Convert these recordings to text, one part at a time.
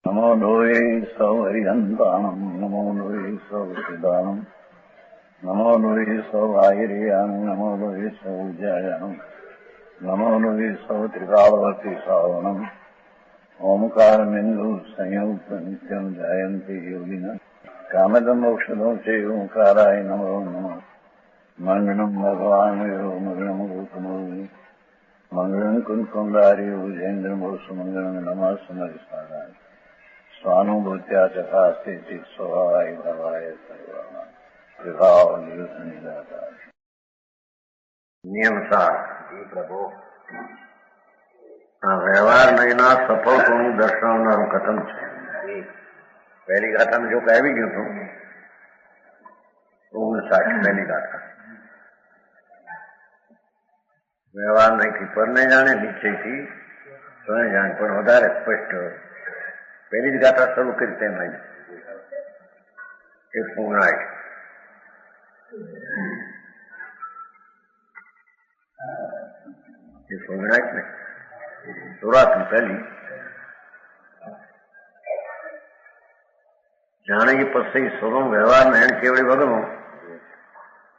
नमो लोये सौहरिहन्ताणम् नमो लोये सौचिदानम् नमो लोये सौभागिर्याम् नमो लोये सौजायानम् नमो लोये सौत्रिकालवती सावनम् ओंकारमिन्दु संयुक्त नित्यम् जयन्ति योगिनः कामदमोक्षदो चैव ओंकाराय नमो नमः मङ्गलम् भगवान् मङ्गलम् गौतमोऽपि मङ्गलम् कुन्कुण्डार्यो विजेन्द्रमोसुमङ्गलम् नमः समरिसाराय स्वानुभूत्या चकास्ते स्वभावाय भवाय सर्वाणां विभाव निरुद्ध निराकार नियम सार जी प्रभु વ્યવહાર નહીંના સફળ કોનું દર્શાવનારું કથન છે. પહેલી ગાથામાં જો આવી ગયું હતું 59 પહેલી ગાથા વ્યવહાર નહીંથી પરને જાણે નિશ્ચયથી સ્વને જાણે પણ વધારે સ્પષ્ટ પહેલી જ ગાથા શરૂ કરી તેમ નહીં 159 159 ને શરૂઆતની પહેલી જાણે પછી સ્વરૂપ વ્યવહાર ને કેવડી વગણો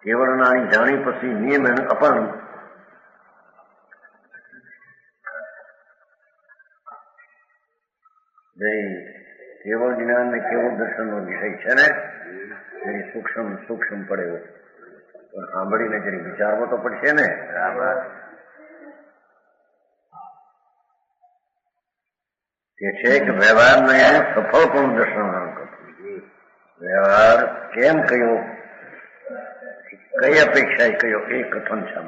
કેવળ નાની જાણી પછી નિયમ એને અપાણું કેવળ જ્ઞાન ને કેવળ દર્શન નો વિષય છે ને જરી સૂક્ષ્મ સૂક્ષ્મ પડે એવું પણ સાંભળીને જરી વિચારવો તો પડશે ને. કે છે કે વ્યવહારને સફળ પણ દર્શન કરતું વ્યવહાર કેમ કયો કઈ અપેક્ષાએ કયો એ કથન છે.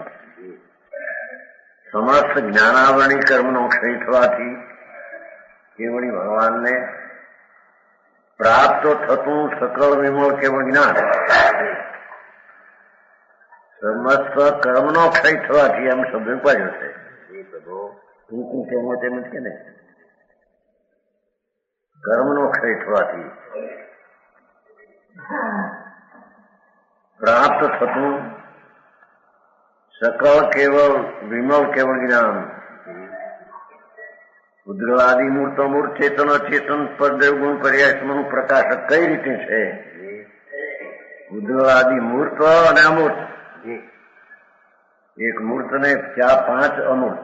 સમસ્ત જ્ઞાનાવરણી કર્મનો ક્ષય થવાથી કેવળી ભગવાનને પ્રાપ્ત થતું સકળ વિમળ કેવળ જ્ઞાન સમસ્ત કર્મનો ક્ષય થવાથી એમ શબ્દ ઉપાડ્યો છે. ટૂંકું કેવું તેમ જ કે ને કર્મનો ક્ષય થવાથી પ્રાપ્ત થતું સકળ કેવળ વિમળ કેવળ જ્ઞાન ઉદ્રવાદી મૂર્તો મૂર્ત ચેતન અચેતન પરદેવ ગુણ પર્યાયનું પ્રકાશક કઈ રીતે છે. ઉદ્રવાદી મૂર્ત અને અમૂર્ત એક મૂર્ત ને 5 અમૂર્ત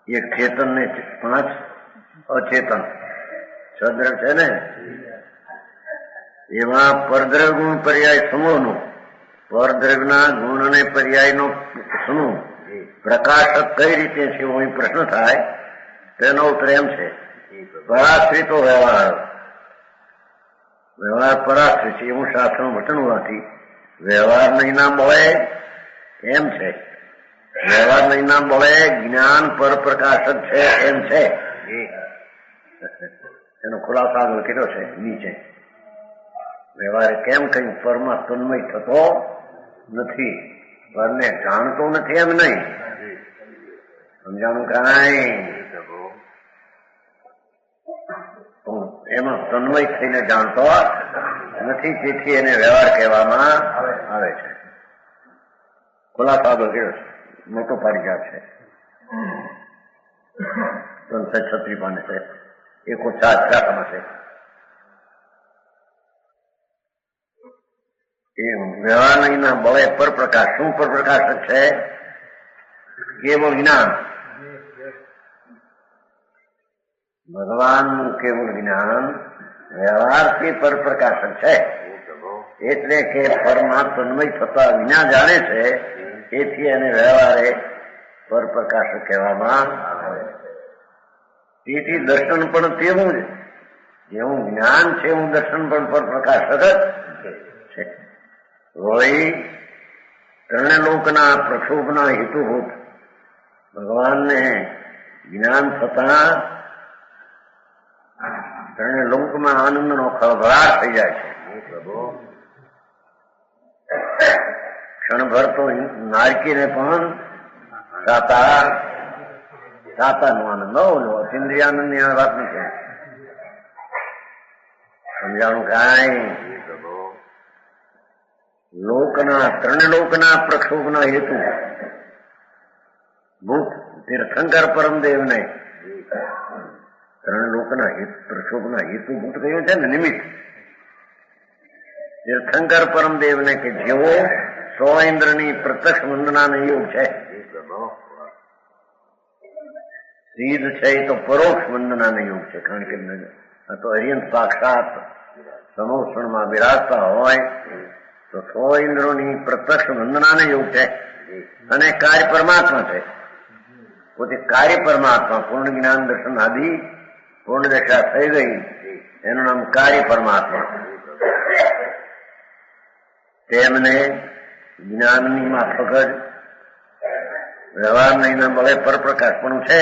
એક ચેતન ને 5 અચેતન છદ્ર છે ને એવા પરદ્રવ ગુણ પર્યાય સમૂહનું પરદ્રવના ગુણ અને પર્યાયનો સમૂહ પ્રકાશક કઈ રીતે છે એવો પ્રશ્ન થાય. તેનો ઉત્તર એમ છે પરાશ્રિતો વ્યવહાર વ્યવહાર પરાશ્રિત છે એવું શાસ્ત્રનું વચન હોવાથી વ્યવહાર નહીં ના મળે એમ છે. વ્યવહાર નહીં ના મળે જ્ઞાન પર પ્રકાશક છે એમ છે. એનો ખુલાસો આગળ કર્યો છે નીચે. વ્યવહાર કેમ કઈ પરમાં તન્મય થતો નથી પરને જાણતો નથી એમ નહીં સમજાણું કાંઈ એમાં તન્મય થઈને જાણતો નથી તેથી એને વ્યવહાર કહેવામાં આવે છે. ખુલાસો આગળ કર્યો છે મોટો પારિજાત છે 336 પાને છે 150 છે. એ વ્યવહાર ના બળે પર પ્રકાશ શું પર પ્રકાશક છે કેવળ જ્ઞાન ભગવાનનું કેવળ જ્ઞાન વ્યવહારથી પર પ્રકાશક છે. એટલે કે પરમાં તન્મય થતા વિના જાણે છે તેથી એને વ્યવહારે પર પ્રકાશક કહેવામાં આવે. તેથી દર્શન પણ તેવું જ જેવું જ્ઞાન છે એવું દર્શન પણ પર પ્રકાશક જ છે. વળી ત્રણલોકના પ્રક્ષોભના હેતુભૂત ભગવાનને જ્ઞાન થતા ત્રણલોકમાં આનંદનો ખળભળાટ થઈ જાય છે. ક્ષણભર તો નારકીને પણ સાતાનો આનંદ ન ઓલો ઇન્દ્રિયાનંદ ની વાત નથી સમજાણું કાંઈ. લોકના ત્રણલોકના પ્રક્ષોભના હેતુ ભૂત તીર્થંકર પરમદેવને ત્રણ લોકના પ્રક્ષોભના હેતુભૂત કહ્યું છે ને નિમિત્ત. તીર્થંકર પરમદેવને કે જેવો 100 ઇન્દ્રની પ્રત્યક્ષ વંદનાનો યોગ છે, સિદ્ધ છે એ તો પરોક્ષ વંદનાનો યોગ છે. કારણ કે આ તો અર્યંત સાક્ષાત સમોષણમાં બિરાજતા હોય તો 100 ઇન્દ્રોની પ્રત્યક્ષ વંદનાનો યોગ છે. અને કાર્ય પરમાત્મા છે, પોતે કાર્ય પરમાત્મા. પૂર્ણ જ્ઞાન દર્શન આદિ પૂર્ણ દશા થઈ ગઈ, એનું નામ કાર્ય પરમાત્મા. તેમને જ્ઞાનની માફક જ વ્યવહાર નહીં મળે પરપ્રકાશપણું છે.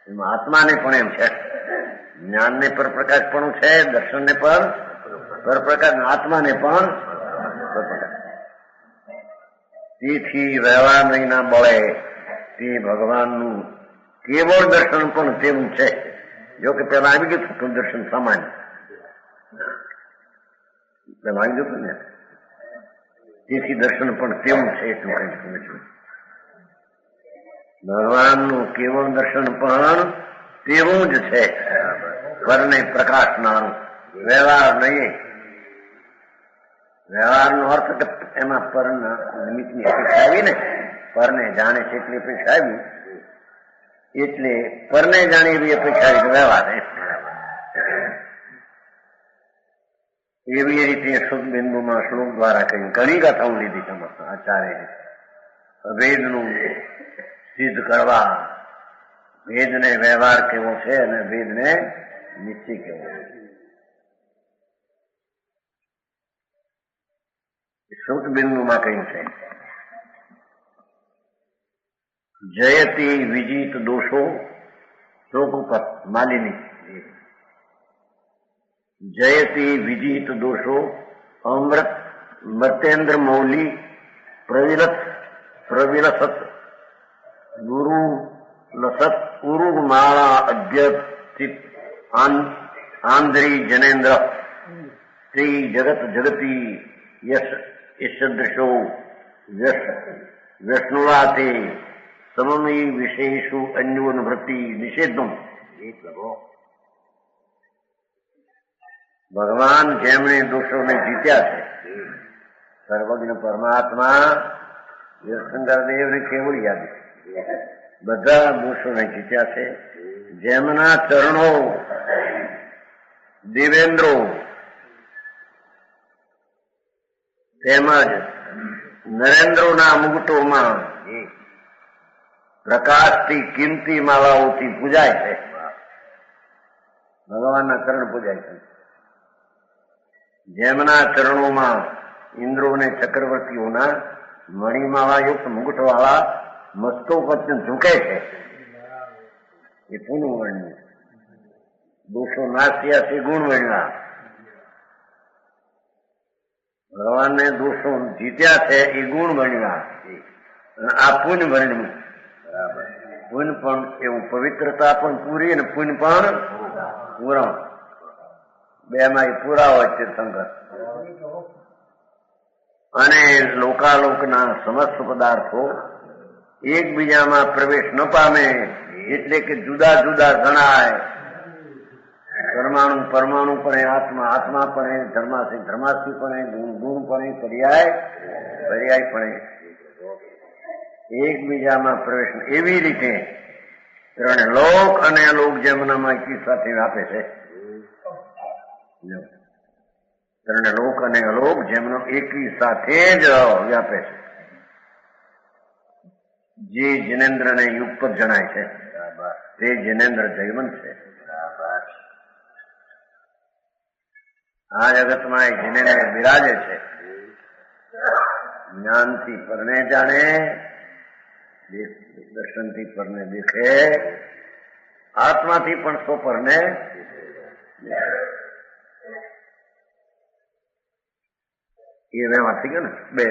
એમાં આત્માને પણ એમ છે, જ્ઞાનને પરપ્રકાશપણું છે, દર્શનને પણ પરપ્રકાશ, આત્માને પણ પરપ્રકાશ. તેથી વ્યવહાર નહીં ના બળે તે ભગવાનનું કેવળ દર્શન પણ તેવું છે. જો કે પેલા આવી ગયું હતું દર્શન સામાન્ય, પેલા આવી ગયું હતું ને, તેથી દર્શન પણ તેવું છે. એટલું કઈ સમજવું, ભગવાનનું કેવળ દર્શન પણ તેવું જ છે, પરને પ્રકાશનારું. વ્યવહાર નહીં. વ્યવહારનો અર્થ કે એમાં પરના નિમિત્તની અપેક્ષા આવી ને, પરને જાણે છે એટલી અપેક્ષા આવી, એટલે પરને જાણે એવી અપેક્ષા આવી વ્યવહાર. એવી રીતે શુદ્ધ બિંદુમાં શ્લોક દ્વારા કહ્યું. ઘણી કથાઓ લીધી તમારા આચાર્ય. વેદનું સિદ્ધ કરવા, વેદને વ્યવહાર કેવો છે અને વેદને નિશ્ચય કેવો છે. શુદ્ધ બિંદુમાં કહ્યું છે, જયતી વિજીત દોષો. શ્લોક ઉપર માલિની. જયતી વિજીત દોષો અમૃત મર્તેન્દ્ર મૌલી પ્રવિલસત ગુરુ લસત ઉરુગ માળા અધ્યક્ષિત આંધ્રી જનેન્દ્ર શ્રી જગત જગતી યશ ઈષદૃશો વ્યસનુવાતે સમમી વિશેષુ અન્યોન વૃત્તિ નિષેધમ. ભગવાન જેમણે દોષોને જીત્યા છે, સર્વજ્ઞ પરમાત્મા તીર્થંકરદેવને કેવળ યાદ, બધા દોષોને જીત્યા છે. જેમના ચરણો દેવેન્દ્રો તેમજ નરેન્દ્રોના મુગટોમાં પ્રકાશથી કિંમતી માળાઓથી પૂજાય છે. ભગવાનના ચરણ પૂજાય છે. જેમના ચરણોમાં ઇન્દ્રોને ચક્રવર્તીઓના મણિમાળાયુક્ત મુગટવાળા મસ્તો વચ્ચે ઝૂકે છે, એ પૂનું વર્ણ્યું. દોષો નાસ્યા છે ગુણ વર્ણ્યા. ભગવાનને દોષો જીત્યા છે એ ગુણ વર્ણ્યા. આ પુન વર્ણ્યું. પુન પણ એવું પવિત્રતા પણ પૂરી અને પુન પણ પૂરણ. બે માં એ પૂરા હોય તીર્થંકર. અને લોકાલોકના સમસ્ત પદાર્થો એકબીજામાં પ્રવેશ ન પામે, એટલે કે જુદા જુદા ગણાય. પરમાણુ પરમાણુ પણ આત્મા, આત્મા પણ ધર્માસી, ધર્માસી પણ ગુણ પણ પર્યાય પણ એકબીજામાં પ્રવેશ. એવી રીતે ત્રણે લોક અને અલોક જેમનામાં એકી સાથે વ્યાપે છે. ત્રણે લોક અને અલોક જેમનો એકી સાથે જ વ્યાપે છે. જે જિનેન્દ્રને યુગ પર જણાય છે તે જિનેન્દ્ર જયવંત છે. આ જગતમાં એ જિનેન્દ્ર બિરાજે છે. જ્ઞાનથી પરને જાણે, દર્શનથી પરને દેખે, આત્માથી પણ સ્વ પરને. એ વ્યવહાર થઈ ગયો ને, બે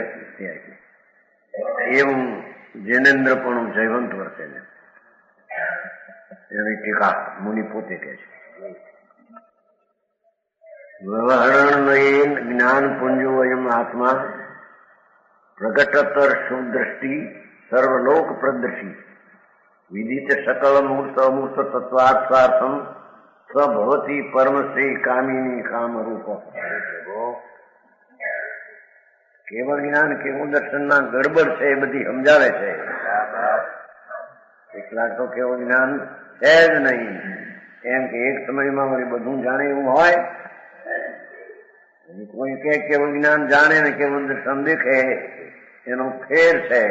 એવું જૈનેન્દ્ર પણ જયવંત વર્તે છે. એની ટીકા મુનિ પોતે કહે છે. વ્યવહારણ જ્ઞાન પુંજો અયમ આત્મા પ્રગટતર શુદ્રષ્ટિ સર્વલોક પ્રદર્શી विदित सकल मूर्त अमूर्त तत्वार्थार्थम स्वभवती परमश्री कामिनी काम रूप केवल ज्ञान केवल दर्शन ना गड़बड़ છે એ બધી સમજાવે છે. એકલા તો કેવું જ્ઞાન છે જ નહીં એમ કે એક સમયમાં વળી બધું જાણે એવું હોય. કોઈ કે કેવું જ્ઞાન જાણે ને કેવું દર્શન દેખે એનો ફેર છે,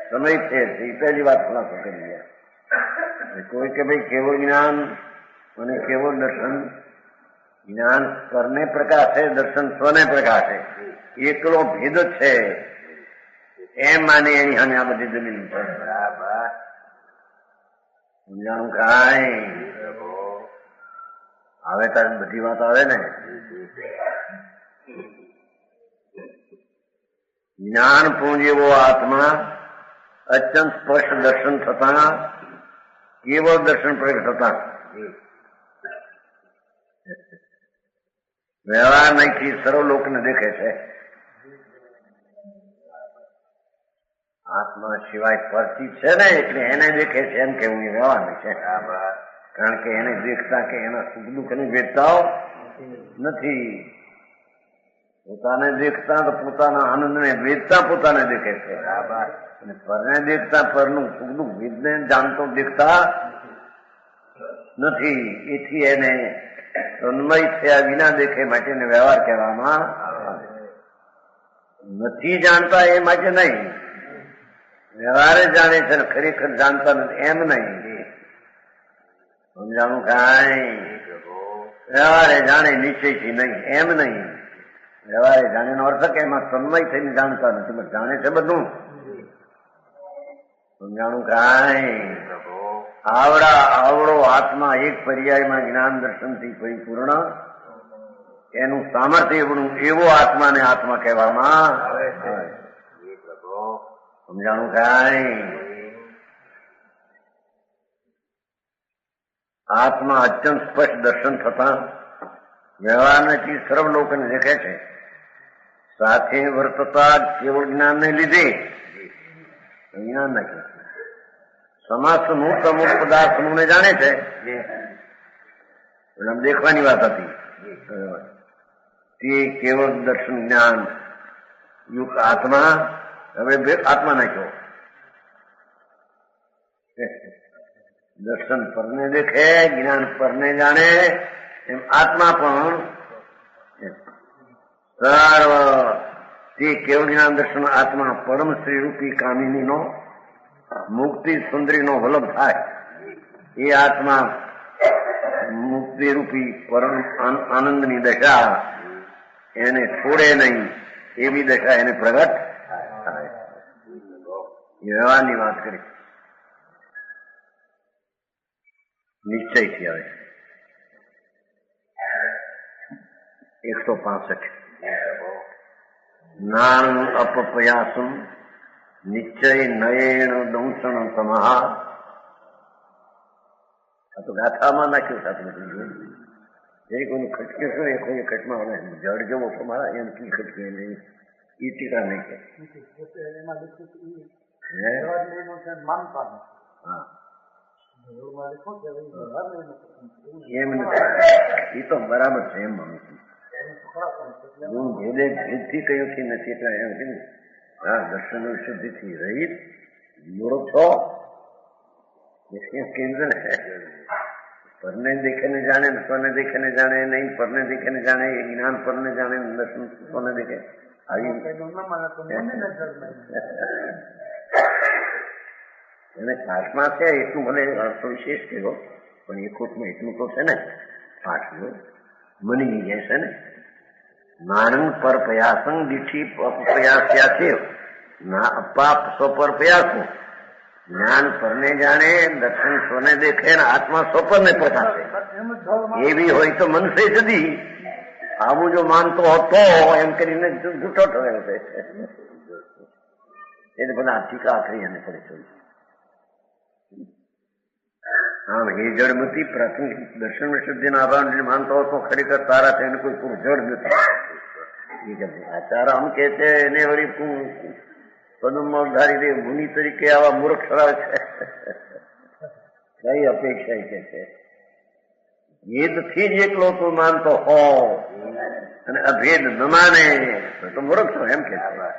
સમય ફેર છે. એ પહેલી વાત ખુલાસો કરી ગયા. કોઈ કે ભાઈ કેવું જ્ઞાન અને કેવું દર્શન, જ્ઞાન પરને પ્રકાશે, દર્શન સ્વને પ્રકાશે, એકલો ભેદ જ છે એમ માને એની સામે આ બધી દલીલ છે. સમજાણું કાંઈ આવે તારે બધી વાત આવે ને. જ્ઞાન પૂંજ એવો આત્મા અત્યંત સ્પષ્ટ દર્શન થતા, કેવળ દર્શન પ્રગટ થતા વ્યવહાર નહીં સર્વ લોકને દેખે છે. આત્મા સિવાય પરથી છે ને એટલે એને દેખે છે એમ કેવું એ વ્યવહાર છે. કારણ કે એને દેખતા કે એના સુખ દુઃખ ની વેચતાઓ નથી. પોતાને દેખતા તો પોતાના આનંદ ને વેચતા પોતાને દેખે છે. અને પરને દેખતા પરનું સુખ દુઃખ વેદને જાણતો દેખતા નથી. એથી એને તન્મય થયા વિના દેખે માટે વ્યવહાર કહેવામાં નથી. જાણતા એ માટે નહીં, વ્યવહારે જાણે છે ખરેખર જાણતા નથી એમ નહીં. સમજાણું કાંઈ વ્યવહારે જાણે નિશ્ચયથી નહીં એમ નહીં. વ્યવહારે જાણેનો અર્થ કે એમાં તન્મય થઈને જાણતા નથી, પણ જાણે છે બધું. સમજાણું કાંઈ આવડો આત્મા એક પર્યાયમાં જ્ઞાન દર્શનથી પરિપૂર્ણ, એનું સામર્થ્ય એવો આત્માને આત્મા કહેવામાં આવે છે. સમજાણું કાંઈ આત્મા અત્યંત સ્પષ્ટ દર્શન થતા વ્યવહારથી સર્વ લોકોને દેખે છે. સાથે વર્તતા કેવળ જ્ઞાનને લીધે જ્ઞાન નથી. સમાજ મૂર્ત અમુક પદાર્થ સમૂહને જાણે છે. દેખવાની વાત હતી તે કેવળ દર્શન જ્ઞાન યુક્ત આત્મા હવે આત્મા નાખ્યો. દર્શન પરને દેખે, જ્ઞાન પરને જાણે, એમ આત્મા પણ સર્વ તે કેવળ જ્ઞાન દર્શન આત્મા પરમ શ્રી રૂપી કામિની નો મુક્તિ સુંદરી નો વલ્લભ થાય. એ આત્મા મુક્તિ રૂપી પરમ આનંદની દશા એને છોડે નહીં એવી દશા એને પ્રગટ થાય. વ્યવહારની વાત કરી. નિશ્ચયથી આવે 165 જ્ઞાન અપપ્રયાસમ નિશ્ચય નયેણ દંસણ સમહા. આ તો ગાથામાં નાખ્યું સાથે જે કોઈનું ખટકે શું એ કોઈ ખટમાં આવે જળ જેવો તમારા એમ કી ખટકે નહીં એ ટીકા નહીં કે એમ નથી. એ તો બરાબર છે એમ માનું છું. હું ભેદે ભેદથી કયુંથી નથી એટલે એમ કે હા દર્શન શુદ્ધિથી રહિત મૂર્ખો કેન્દ્ર પરને દેખેને જાણે, સ્વને દેખેને જાણે નહીં, પરને દેખેને જાણે, જ્ઞાન પરને જાણે, દર્શન સ્વને દેખે. આવી એને પાઠમાં છે એટલું ભલે અર્થ વિશેષ કહેવો, પણ એ ખોટમાં એટલું તો છે ને પાઠનું મની જાય છે ને નાણંગ પર પ્રયાસંગ દીઠી પ્રયાસ્યા છે ના અપાપ સ્વપર પ્રયાસો. જ્ઞાન પરને જાણે, દર્શન સ્વને દેખે ને આત્મા સ્વપરને પ્રકાશે. એવી હોય તો મનસે જુદી. આવું જો માનતો હતો એમ કરીને જૂઠો થયો છે. એને બધા ટીકા આખરી એને પડે છે. આમ એ જડમતી પ્રાથમિક દર્શન શુદ્ધિના આભાર માનતો હતો ખરેખર તારા છે એને કોઈ પૂરું જડ નથી. આચાર આમ કે છે એને વળી પદમમાં ધારી દે મુનિ તરીકે આવા મૂર્ખ સરાવ છે. કઈ અપેક્ષા કે છે? ભેદથી જ એકલો તું માનતો હો અને અભેદ ન માને તો મૂર્ખ છો એમ કે છે.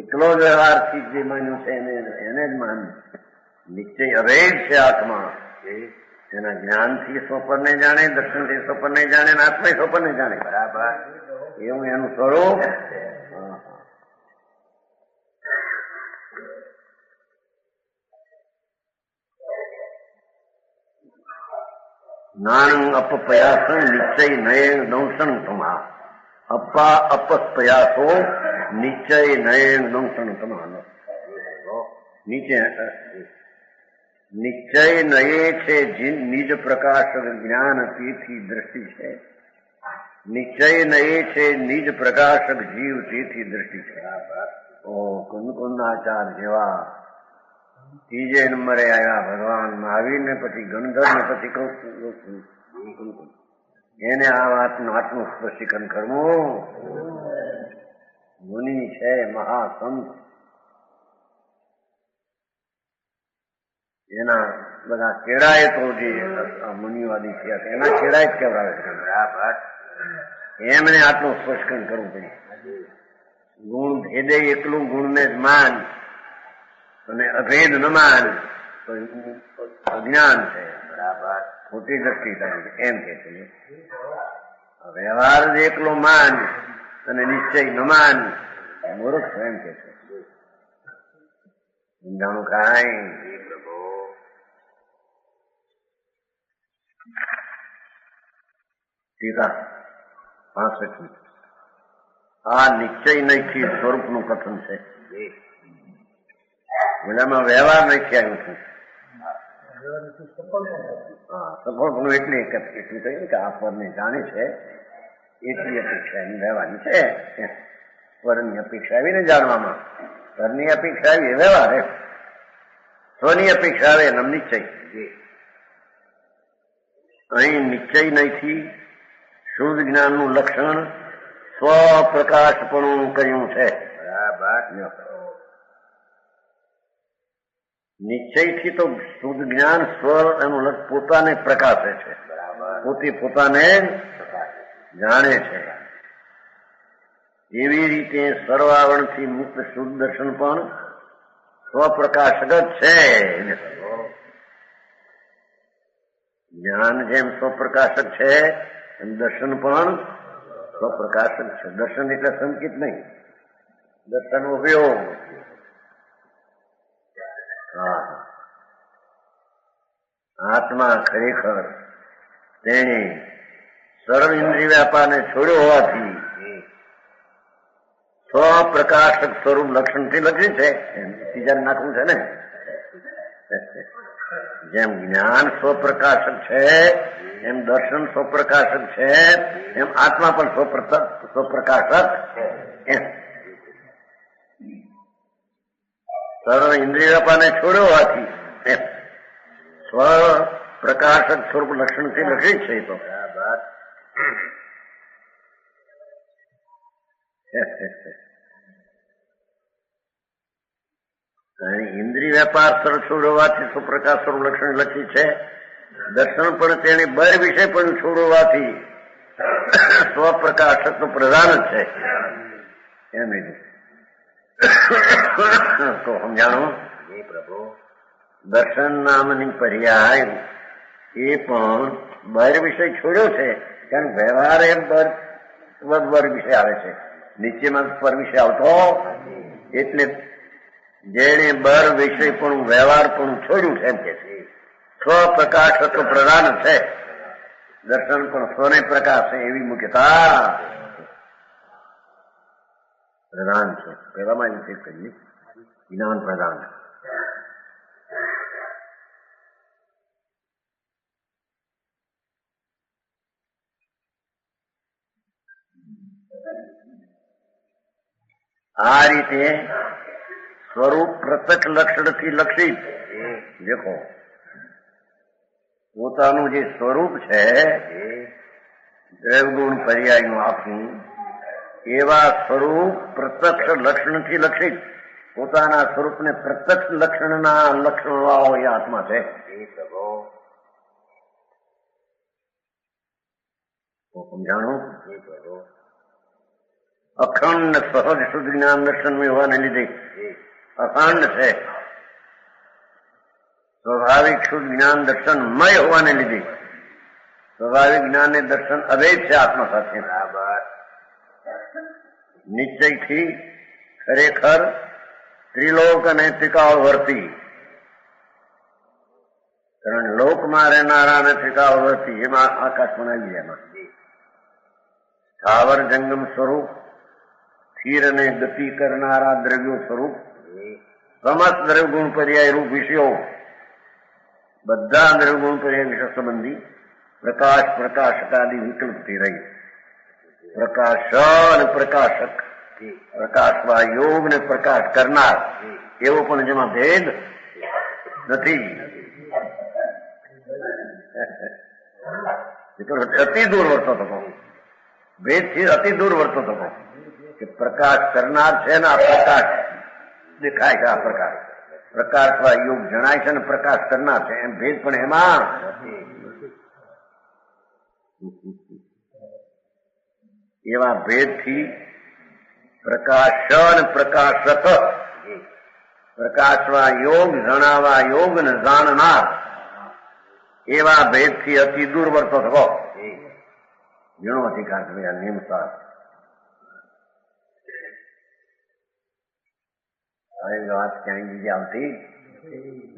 એકલો જ વ્યવહારથી જે માન્યું છે એને જ માન. નિશ્ચય અભેદ છે આત્મા. એના જ્ઞાનથી સ્વપનને જાણે, દર્શનથી સ્વપનને જાણે, આત્મા સ્વપનને જાણે. બરાબર, એવું એનું સ્વરૂપ. જ્ઞાન અપપ્રયાસન નિશ્ચય નયન દંશન તમા. અપ્પા અપપ્રયાસો નિશ્ચય નયન દંશન તમા. નિશ્ચય નયે છે નિજ પ્રકાશ જ્ઞાન તેથી દ્રષ્ટિ છે. નિશ્ચય નયે છે નિજ પ્રકાશક જીવ તેથી દ્રષ્ટિ છે. ઓ કુંદકુંદાચાર જેવા ત્રીજે નંબરે આવ્યા ભગવાન મહાવીરને, પછી ગણધર ને પછી કુંદકુંદ. એને આ વાતનું આત્મસ્પર્શીકરણ કરવું. મુનિ છે, મહાસંત, એના બધા કેળાએ તો જે મુનિવાદી થયા છે એના કેળાએ જ કહેવાય છે. બરાબર, એમને આત્મસ્પર્શીકરણ કરવું પડે. ગુણ ભેદે એકલું ગુણને જ માન અને અભેદ ન માન તો અજ્ઞાન છે. બરાબર, ખોટી દ્રષ્ટિ થાય એમ કે છે. વ્યવહાર જ એકલો માન અને નિશ્ચય ન માન મૂર્ખ એમ કે છે. સમજાણું કાંઈ? ટીકા 65. આ નિશ્ચય નહીંથી સ્વરૂપનું કથન છે. એમાં વ્યવહાર નથી આવ્યું છે. સફળપણું એટલી કહ્યું કે આ પરને જાણે છે એટલી અપેક્ષા એની રહેવાની છે. પરની અપેક્ષા આવીને જાણવામાં, પરની અપેક્ષા આવી એ વ્યવહાર, સ્વની અપેક્ષા આવે એમ નિશ્ચય. અહીં નિશ્ચય નહીંથી શુદ્ધ જ્ઞાનનું લક્ષણ સ્વપ્રકાશપણું કહ્યું છે. બરાબર, નિશ્ચયથી તો શુદ્ધ જ્ઞાન સ્વ એનું પોતાને પ્રકાશે છે. પોતે પોતાને જાણે છે. એવી રીતે સર્વાવરણથી મુક્ત શુદ્ધ દર્શન પણ સ્વપ્રકાશક જ છે. જ્ઞાન જેમ સ્વપ્રકાશક છે એમ દર્શન પણ સ્વપ્રકાશક છે. દર્શન એટલે સંકિત નહીં, દર્શન ઉપયોગ. આત્મા ખરેખર તેણે સર્વ ઇન્દ્રિય વ્યાપારને છોડ્યો હોવાથી સ્વપ્રકાશક સ્વરૂપ લક્ષણથી લખ્યું છે. ત્રીજા નાખવું છે ને. જેમ જ્ઞાન સ્વપ્રકાશક છે એમ દર્શન સ્વપ્રકાશક છે એમ આત્મા પણ સ્વપ્રકાશક છે. સર્વ ઇન્દ્રિય વ્યાપારને છોડ્યો હોવાથી સ્વ પ્રકાશક સ્વરૂપ લક્ષણથી લખી છે. તો ઇન્દ્રિય વ્યાપાર છોડવાથી સ્વપ્રકાશ સ્વરૂપ લક્ષણ લખી છે. દર્શન પણ તેને બર વિષય પણ છોડવાથી સ્વપ્રકાશક તો પ્રધાન જ છે. એમ તો સમજાણું? પ્રભુ, દર્શન નામની પર્યાય એ પણ બર વિષય છોડ્યો છે. કારણ વ્યવહાર એ બર વિષય આવે છે, નીચેમાં પર વિષય આવતો. એટલે જેને બર વિષય પણ વ્યવહાર પણ છોડ્યું છે એમ કે છે. સ્વપ્રકાશ તો પ્રધાન છે, દર્શન પણ સ્વને પ્રકાશ છે એવી મુખ્યતા પ્રધાન છે. પહેલામાં એવું કહીએ જ્ઞાન પ્રધાન. આ રીતે સ્વરૂપ પ્રત્યક્ષ લક્ષણથી લક્ષિત. દેખો, પોતાનું જે સ્વરૂપ છે દ્રવગુણ પર્યાયનું આખું, એવા સ્વરૂપ પ્રત્યક્ષ લક્ષણથી લક્ષિત પોતાના સ્વરૂપને પ્રત્યક્ષ લક્ષણના લક્ષણ વાળો એ આત્મા છે. સમજાણું? અખંડ સહજ શુદ્ધ જ્ઞાન દર્શન હોવાને લીધે અખંડ છે. સ્વાભાવિક શુદ્ધ જ્ઞાન દર્શનમય હોવાને લીધે સ્વાભાવિક જ્ઞાન ને દર્શન અભેદ છે આત્મા સાથે. નિશ્ચયથી ખરેખર ત્રિલોક અને ત્રિકાળ વર્તી, કારણ લોકમાં રહેનારા અને ત્રિકાળ વર્તી એમાં આકાશમાં આવી જાય. એમાં સ્થાવર જંગમ સ્વરૂપ, સ્થિર અને ગતિ કરનારા દ્રવ્યો સ્વરૂપ, સમસ્ત દ્રવ્યગુણ પર્યાય રૂપ વિષયો, બધા દ્રવ્યગુણ પર્યાય વિષય સંબંધી પ્રકાશ પ્રકાશકાદી વિકલ્પથી રહી. પ્રકાશ અને પ્રકાશક, પ્રકાશવા યોગ ને પ્રકાશ કરનાર એવો પણ જેમાં ભેદ નથી. અતિ દૂર વર્તો હતો, ભેદથી અતિ દૂર વર્તો હતો કે પ્રકાશ કરનાર છે ને આ પ્રકાશ દેખાય છે. આ પ્રકાશ પ્રકાશવા યોગ જણાય છે ને પ્રકાશ કરનાર છે એમ ભેદ પણ એમાં એવા ભેદથી પ્રકાશ અને પ્રકાશક, પ્રકાશવા યોગ જણાવવા યોગ ને જાણનાર એવા ભેદથી અતિ દૂર વર્તો થકો. ઘણો અધિકાર કર્યા નિયમસાર. હવે વાત ક્યાંય બીજી આવતી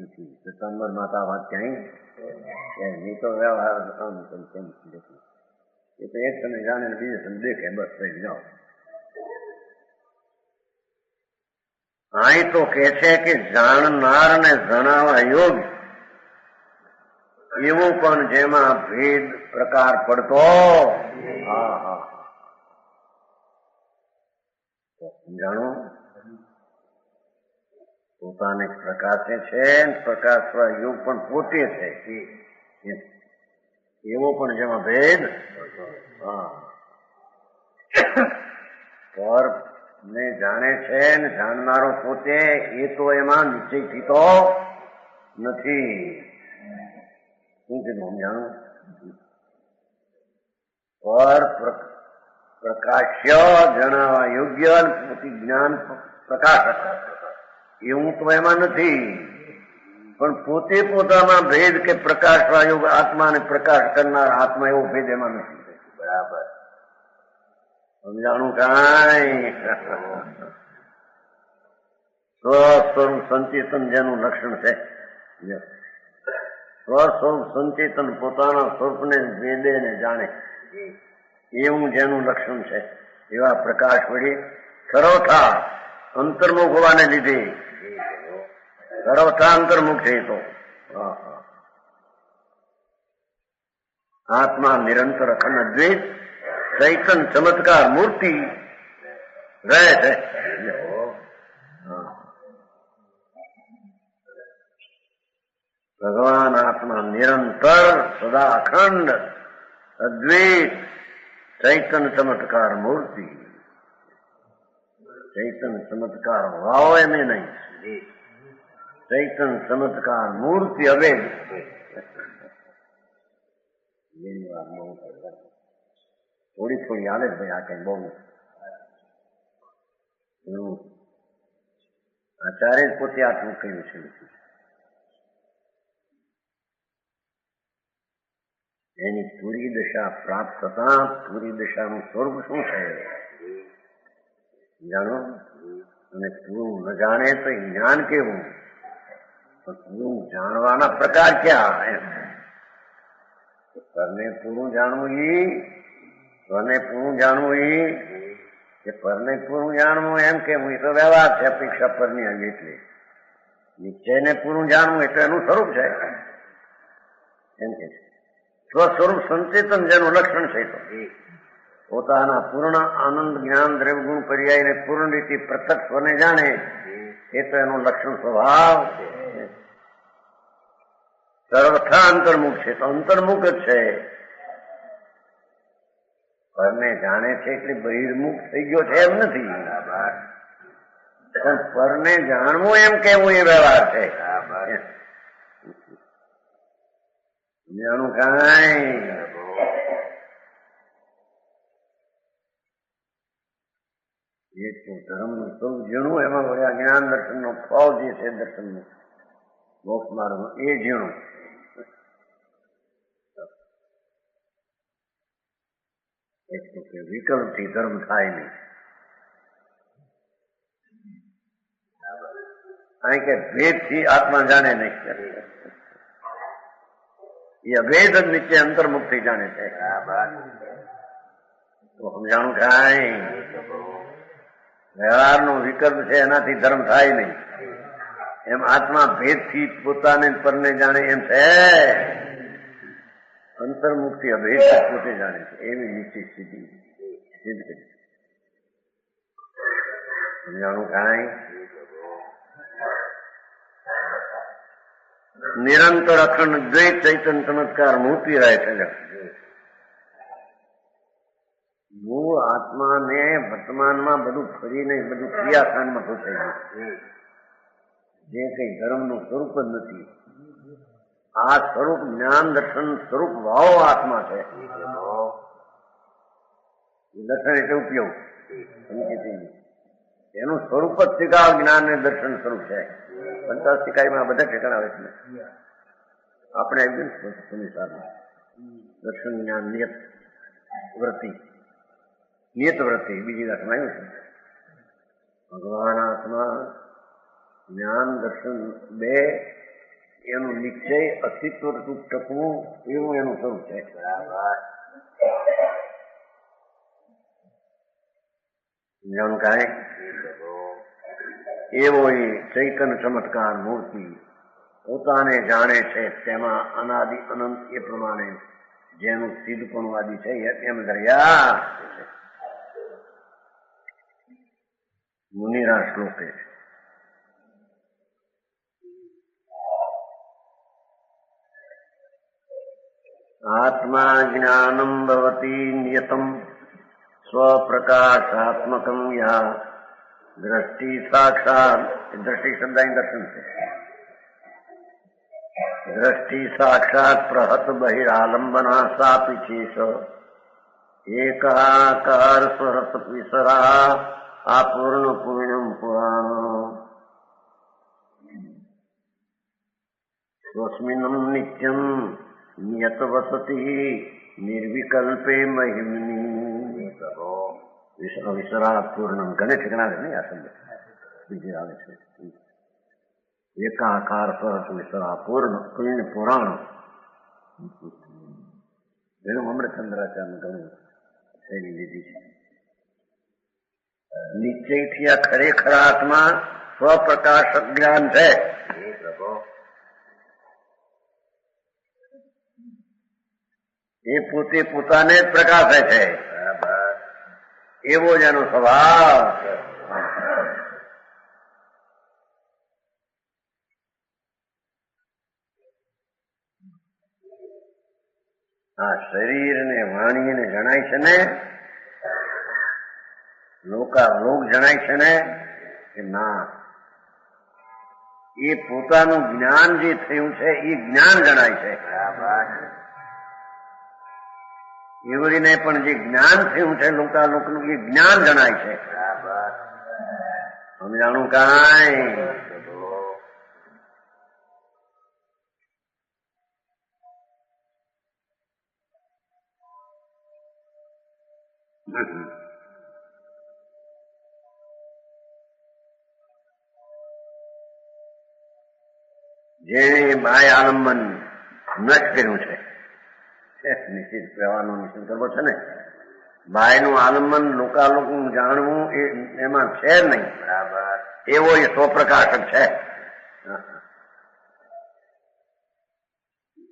નથી. સત્તાવન માતા વાત ક્યાંય નહીં તો વ્યવહાર એ તો એક તમે જાણે ને બીજે તમે દેખે બસ થઈ જાઓ. અહીં તો કે છે કે જાણનાર ને જણાવવા યોગ એવું પણ જેમાં ભેદ પ્રકાર પડતો. જાણો પોતાને પ્રકાશે છે, પ્રકાશવા યોગ પણ પોતે છે એવો પણ જેમાં ભેદ. પર ને જાણે છે ને જાણનારો પોતે એ તો એમાં નિશ્ચયથી તો નથી. શું કીધું જાણું? પર પ્રકાશ્ય જણાવવા યોગ્ય જ્ઞાન પ્રકાશક એવું તો એમાં નથી. પણ પોતે પોતામાં ભેદ કે પ્રકાશવા યોગ આત્માને પ્રકાશ કરનાર આત્મા એવો ભેદ એમાં નથી. બરાબર સમજાણું? કાંઈ સ્વસ્વરૂપ સંચેતન જેનું લક્ષણ છે, સ્વસ્વરૂપ સંચેતન પોતાના સ્વરૂપને વેદે ને જાણે એવું જેનું લક્ષણ છે એવા પ્રકાશ વળી સર્વથા અંતર્મુખ હોવાને લીધે સર્વથા અંતર્મુખ છે. તો આત્મા નિરંતર અખંડ અદ્વૈત ચૈતન ચમત્કાર મૂર્તિ રહે છે. ભગવાન આત્મા નિરંતર સદા અખંડ અદ્વૈત ચૈતન ચમત્કાર મૂર્તિ. ચૈતન ચમત્કાર વાવ એમ નહીં, ચૈતન ચમત્કાર મૂર્તિ અવેદ. થોડી થોડી આવે ભાઈ આ કઈ બહુ આચાર્ય પોતે આટલું કહ્યું છે. એની પૂરી દશા પ્રાપ્ત થતા પૂરી દશાનું સ્વરૂપ શું છે જાણો. અને પૂરું ન જાણે તો જ્ઞાન કેવું, પણ પૂરું જાણવાના પ્રકાર ક્યાં એમ. પરને પૂરું જાણવું સ્વને પૂરું જાણવું કે પરને પૂરું જાણવું એમ કેવું એ તો વ્યવહાર છે. અપેક્ષા પરની આવી એટલે નિશ્ચયને પૂરું જાણવું એટલે એનું સ્વરૂપ છે એમ કે સ્વસ્વરૂપ સંચેતન જેનું લક્ષણ છે. તો પોતાના પૂર્ણ આનંદ જ્ઞાન દ્રવ્યગુણ પર્યાયને પૂર્ણ રીતે પ્રત્યક્ષ સ્વને જાણે એ તો એનું લક્ષણ સ્વભાવ છે. સર્વથા અંતર્મુખ છે તો અંતર્મુખ જ છે. પરને જાણે છે એટલે બહિર્મુખ થઈ ગયો છે એમ નથી. પણ પરને જાણવું એમ કેવું એ વ્યવહાર છે. જાણું કાંઈ એક તો ધર્મનું સ્વરૂપ ઝીણું, એમાં વળ્યા જ્ઞાન દર્શનનો ભાવ જે છે દર્શનનો મોક્ષ માર્ગ એ ઝીણું. એક તો કે વિકલ્પથી ધર્મ થાય નહીં. કારણ કે ભેદથી આત્મા જાણે નહીં. એ અભેદ જ નીચે અંતર્મુક્તિ જાણે છે. સમજાણું કાંઈ વ્યવહારનો વિકલ્પ છે, એનાથી ધર્મ થાય નહીં. એમ આત્મા ભેદથી પોતાને પરને જાણે એમ છે. અંતર્મુક્તિ અભેદ પોતે જાણે છે, એવી નિશ્ચિત સ્થિતિ સિદ્ધ કરી. સમજાણું કાંઈ નિરંતર અખંડ દ્વૈત ચૈતન્ય ચમત્કાર મૂર્તિ રહે છે. મૂળ આત્માને વર્તમાનમાં બધું ફરીને બધું ક્રિયાકાંડમાં ઘૂસાઈ ગયું. જે કઈ ધર્મનું સ્વરૂપ જ નથી. આ સ્વરૂપ જ્ઞાન દર્શન સ્વરૂપ ભાવ આત્મા છે. દર્શન એટલે ઉપયોગ, એનું સ્વરૂપ જ શીખાવ જ્ઞાન ને દર્શન સ્વરૂપ છે. પંચાસ શિકાઈમાં બધા ઠેકાણા આવે છે. આપણે દર્શન જ્ઞાન નિયત વૃત્તિ, નિયત વૃત્તિ બીજી વાતમાં આવ્યું છે. ભગવાન આત્મા જ્ઞાન દર્શન બે એનું નિશ્ચય અસ્તિત્વ ટકવું એવું એનું સ્વરૂપ છે. જાણ કાંઈ એવો એ ચૈતન્ય ચમત્કાર મૂર્તિ પોતાને જાણે છે. તેમાં અનાદિ અનંત એ પ્રમાણે જેનું સિદ્ધપણવાદી છે એમ દરિયા મુનિરા શ્લોકે છે. આત્મા જ્ઞાનમ ભવતી નિયતમ સ્વપ્રકાશાત્મકમ યા દ્રષ્ટિ સાક્ષાત. દ્રષ્ટિ શબ્દ દર્શન છે. દ્રષ્ટિ સાક્ષાત પ્રહત બહિરાલંબના સા પીછેશ એકાકાર સ્વરસ વિસરા આ પૂર્ણ પૂર્ણમ પુરાણ સ્વસ્મિન્નમ નિત્યમ નિયત વસતી નિર્વિકલ્પે મહિમની વિસરા પૂર્ણમ. ઘણે ઠેકાણા નહીં આ શબ્દ બીજે આવે છે. એકાકાર સરસ વિસરા પૂર્ણ પૂર્ણ પુરાણ. એનું અમૃતચંદ્રાચાર્ય ઘણું શૈલી લીધી છે. નિશ્ચયથી આ ખરેખર આત્મા સ્વપ્રકાશક જ્ઞાન છે. એ પોતે પોતાને જ પ્રકાશે છે. એવો જ એનો સ્વભાવ. આ શરીર ને વાણી ને જણાય છે ને, લોક જણાય છે ને કે ના, એ પોતાનું જ્ઞાન જે થયું છે એ જ્ઞાન જણાય છે. એવડીને પણ જે જ્ઞાન થયું છે લોકાલોકનું એ જ્ઞાન જણાય છે. સમજાણું કાંઈ જેણે બાહ્ય આલંબન નષ્ટ કર્યું છે, નિશ્ચિત કહેવાનો નિશ્ચિત કરવો છે ને, બાહ્યનું આલંબન લોકાલોકનું જાણવું એમાં છે નહીં. બરાબર. એવો એ સ્વપ્રકાશક છે.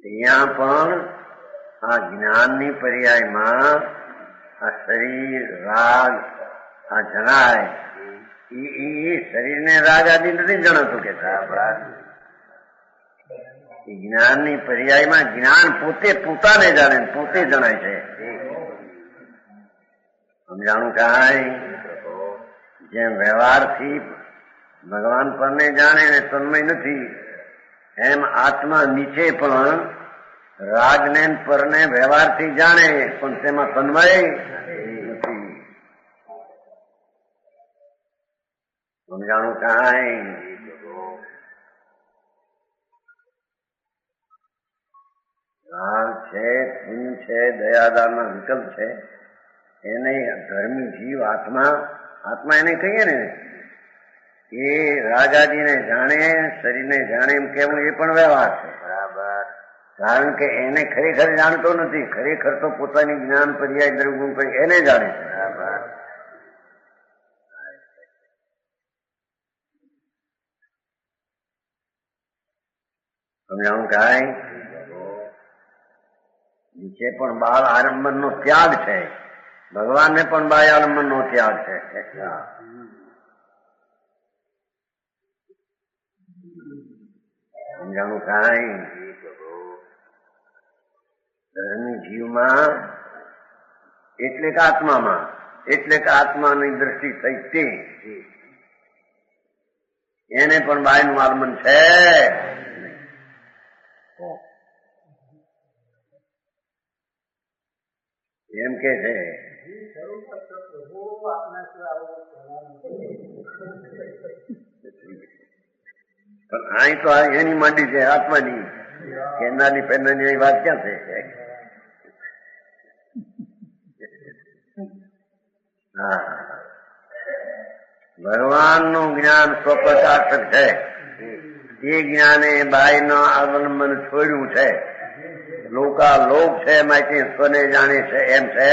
ત્યાં પણ આ જ્ઞાનની પર્યાયમાં આ શરીર રાગ આ જણાય એ શરીરને રાગ આદિ નથી જણાતું કે જ્ઞાનની પર્યાયમાં જ્ઞાન પોતે પોતાને જાણે પોતે જણાય છે. સમજાણું કાંઈ જેમ વ્યવહારથી ભગવાન પરને જાણે ને તન્મય નથી, એમ આત્મા નીચે પણ રાજને પરને વ્યવહારથી જાણે પણ તેમાં તન્મય નથી. સમજાણું કાંઈ? રાગ છે, પુણ્ય છે, દયાદાનના વિકલ્પ છે, એને ધર્મી જીવ આત્મા એને કહીએ ને, એ રાગાદીને જાણે, શરીરને જાણે એમ કેવું એ પણ વ્યવહાર છે. બરાબર. કારણ કે એને ખરેખર જાણતો નથી, ખરેખર તો પોતાની જ્ઞાન પર્યાય દ્રવ્યગુણ પર્યાય એને જાણે છે. બરાબર. સમજાણું કાંઈ? નીચે પણ બાળ આલંબનનો ત્યાગ છે, ભગવાનને પણ બાહ્ય આલંબનનો ત્યાગ છે. સમજાણું કાંઈ? ધર્મી જીવમાં એટલે કે આત્મામાં, એટલે કે આત્માની દ્રષ્ટિ થઈ તે એને પણ બાહ્યનું આલંબન છે. એમ કે છે પણ અહીં તો એની માંડી છે આત્માની, કેનાની પેનાની વાત ક્યાં છે? હા, ભગવાનનું જ્ઞાન સ્વપ્રકાશક છે, એ જ્ઞાને બાહ્યના અવલંબન છોડ્યું છે. લોકાલોક છે એમાંથી સ્વને જાણે છે એમ છે.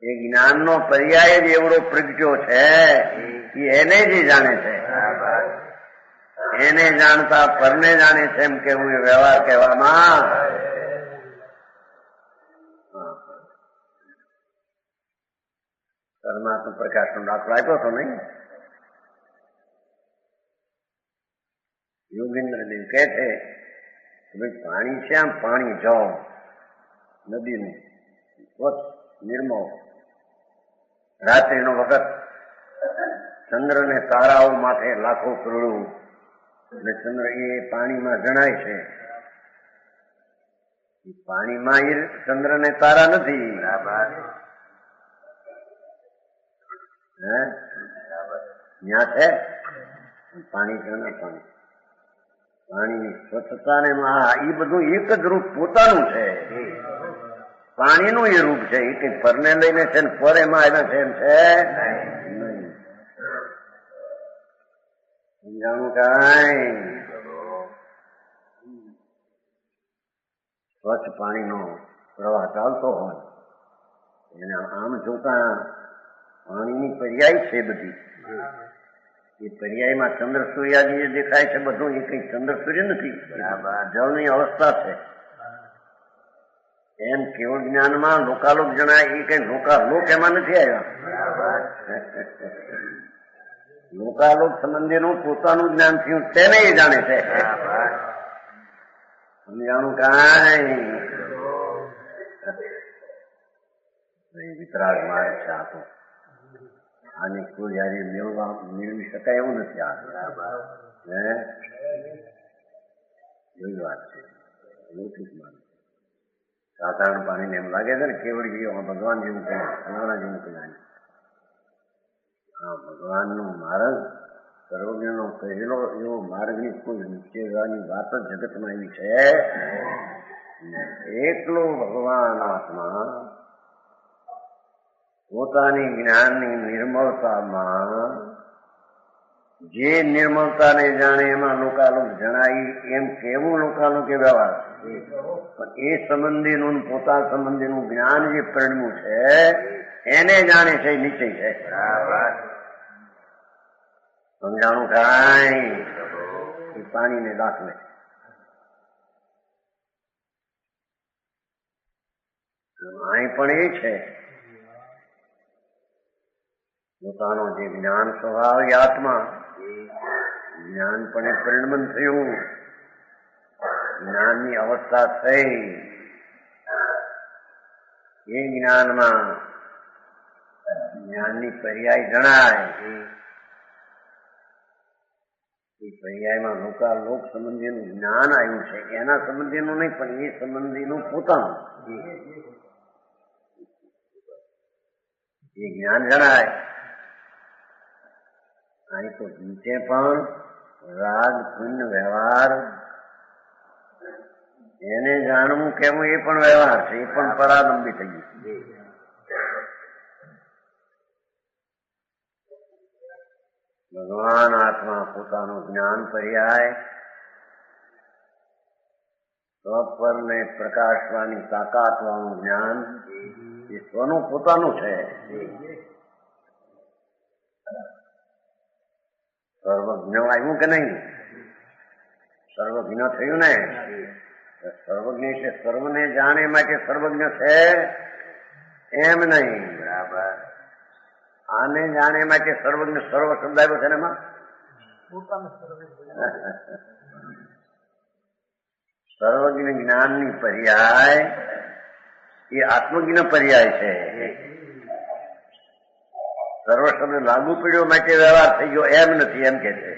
એ જ્ઞાનનો પર્યાય જ એવડો પ્રગટ્યો છે કે એને જ જાણે છે. એને જાણતા પરને જાણે છે એમ કેવું એ વ્યવહાર કહેવામાં. પરમાત્મા પ્રકાશનો દાખલો આપ્યો હતો નહીં? યોગેન્દ્રદેવ કહે છે કે ભાઈ પાણી છે, આમ પાણી જાઓ નદીનું સ્વચ્છ નિર્મળ, રાત્રિનો વખત ચંદ્ર ને તારાઓ માથે લાખો કરોડો અને ચંદ્ર એ પાણીમાં જણાય છે. પાણીમાં એ ચંદ્ર ને તારા નથી. ત્યાં છે પાણી છે ને પાણીની સ્વચ્છતા ને એ બધું એક જ રૂપ પોતાનું છે. પાણીનું એ રૂપ છે, એ કઈ પરને લઈને છે ને પર એમાં આવ્યા છે એમ છે નહીં. સમજાણું કાંઈ? સ્વચ્છ પાણીનો પ્રવાહ ચાલતો હોય એને આમ જોતા પાણીની પર્યાય છે બધી. એ પર્યાયમાં ચંદ્ર સૂર્યાદિ જે દેખાય છે બધું એ કઈ ચંદ્ર સૂર્ય નથી, જળની અવસ્થા છે. એમ કેવળ જ્ઞાનમાં લોકાલોક જણાય એ કઈ લોકાલોક એમાં નથી આવ્યા. લોકાલોક સંબંધીનું પોતાનું જ્ઞાન થયું તેને એ જાણે છે. સમજાણું કાંઈ? વિતરાગ માર્ગ છે આ તો. આની કોઈ જયારે મેળવી શકાય એવું નથી. આ એવી વાત છે. લૌકિક માર્ગ સાધારણ પાણીને એમ લાગે છે ને કેવડી ગયો ભગવાન જેવું કહે, ફલાણા જેવું કહે. હા, ભગવાનનો માર્ગ સર્વજ્ઞનો કહેલો એવો માર્ગની કોઈ નીચેવાની વાત જ જગતમાં એવી છે. એકલો ભગવાન આત્મા પોતાની જ્ઞાનની નિર્મળતામાં જે નિર્મળતાને જાણે એમાં લોકાલોક જણાય એમ કેવું લોકાલોક એ વ્યવહાર. પણ એ સંબંધીનું પોતા સંબંધીનું જ્ઞાન જે પરિણ્યું છે એને જાણે છે નીચે છે. સમજાણું કાંઈ? એ પાણીને દાખલે અહીં પણ એ છે. પોતાનો જે જ્ઞાન સ્વભાવ એ આત્મા જ્ઞાનપણે પરિણમન થયું, જ્ઞાનની અવસ્થા થઈ, એ જ્ઞાનમાં જ્ઞાનની પર્યાય જણાય એ પર્યાયમાં લોક સંબંધીનું જ્ઞાન આવ્યું છે. એના સંબંધીનું નહીં, પણ એ સંબંધીનું પોતાનું એ જ્ઞાન જણાય. અહીં તો નીચે પણ રાગ પુણ્ય વ્યવહાર એને જાણવું કેવું એ પણ વ્યવહાર છે, એ પણ પરાલંબી થઈ ગયું. ભગવાન આત્મા પોતાનું જ્ઞાન પર્યાય સ્વપરને પ્રકાશવાની તાકાત વાળું જ્ઞાન એ સ્વનું પોતાનું છે. સર્વજ્ઞ આવ્યું કે નહીં? સર્વજ્ઞ થયું ને? સર્વજ્ઞ છે સર્વને જાણે માટે સર્વજ્ઞ છે એમ નહીં. બરાબર. આને જાણે માટે સર્વજ્ઞ સર્વ શબ્દ આવ્યો છે ને એમાં સર્વજ્ઞ જ્ઞાનની પર્યાય એ આત્મજ્ઞ પર્યાય છે. સર્વ શબ્દ લાગુ પડ્યો માટે વ્યવહાર થઈ ગયો એમ નથી, એમ કે છે.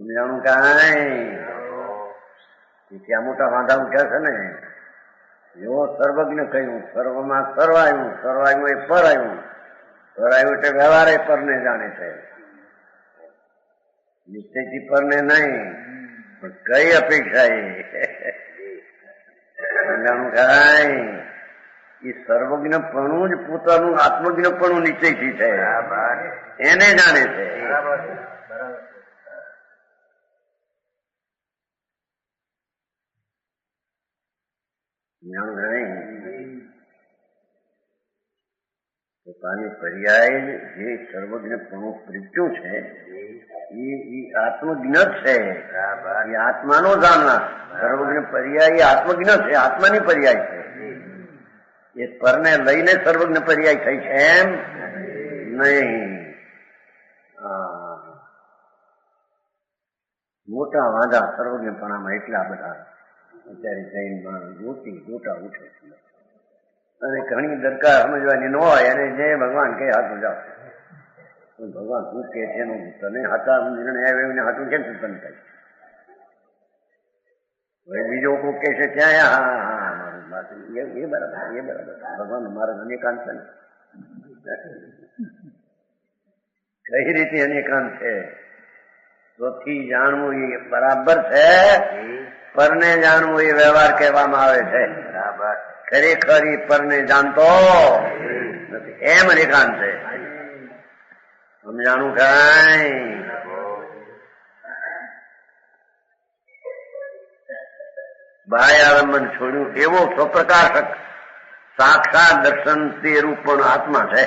જાણું કાંઈ ત્યાં મોટા વાંધા ઉઠ્યા છે ને. એવો સર્વજ્ઞ કહ્યું, સર્વમાં સર્વ આવ્યું, સર્વ આવ્યું એ પર આવ્યું, પર આવ્યું એટલે વ્યવહાર એ પરને જાણે છે, નિશ્ચયથી પરને નહીં. પણ કઈ અપેક્ષા જાણું કાંઈ એ સર્વજ્ઞપણું જ પોતાનું આત્મજ્ઞપણું નિશ્ચયથી છે, એને જાણે છે. પોતાની પર્યાય જે સર્વજ્ઞપણું પ્રત્યું છે એ આત્મજ્ઞ જ છે, એ આત્માનો જાણનાર. સર્વજ્ઞ પર્યાય એ આત્મજ્ઞ છે, આત્માની પર્યાય છે. એ પરને લઈને સર્વજ્ઞ પર્યાય થઈ છે એમ નહીં. મોટા વાંધા સર્વજ્ઞપણામાં એટલા બધા અત્યારે જૈનમાં ગોટા ઉઠે છે, અને ઘણી દરકાર સમજવાની ન હોય અને જે ભગવાન કે હાથું જાઓ, ભગવાન શું કે છે એનું તને હાથા નિર્ણય આવ્યો ને હાથું કેમ તને થાય? હવે બીજો કોઈ કે છે ત્યાં હા મારું એ બરાબર, એ બરાબર. ભગવાન મારા અનેકાંત છે ને, કઈ રીતે અનેકાંત છે? સ્વથી જાણવું એ બરાબર છે, પરને જાણવું એ વ્યવહાર કહેવામાં આવે છે. બરાબર. ખરેખર પરને જાણતો નથી એમ અનેકાંત છે. સમજાણું કાંઈ? બાહ્ય આલંબન છોડ્યું એવો સ્વપ્રકાશક સાક્ષાત દર્શન તે રૂપ પણ આત્મા છે.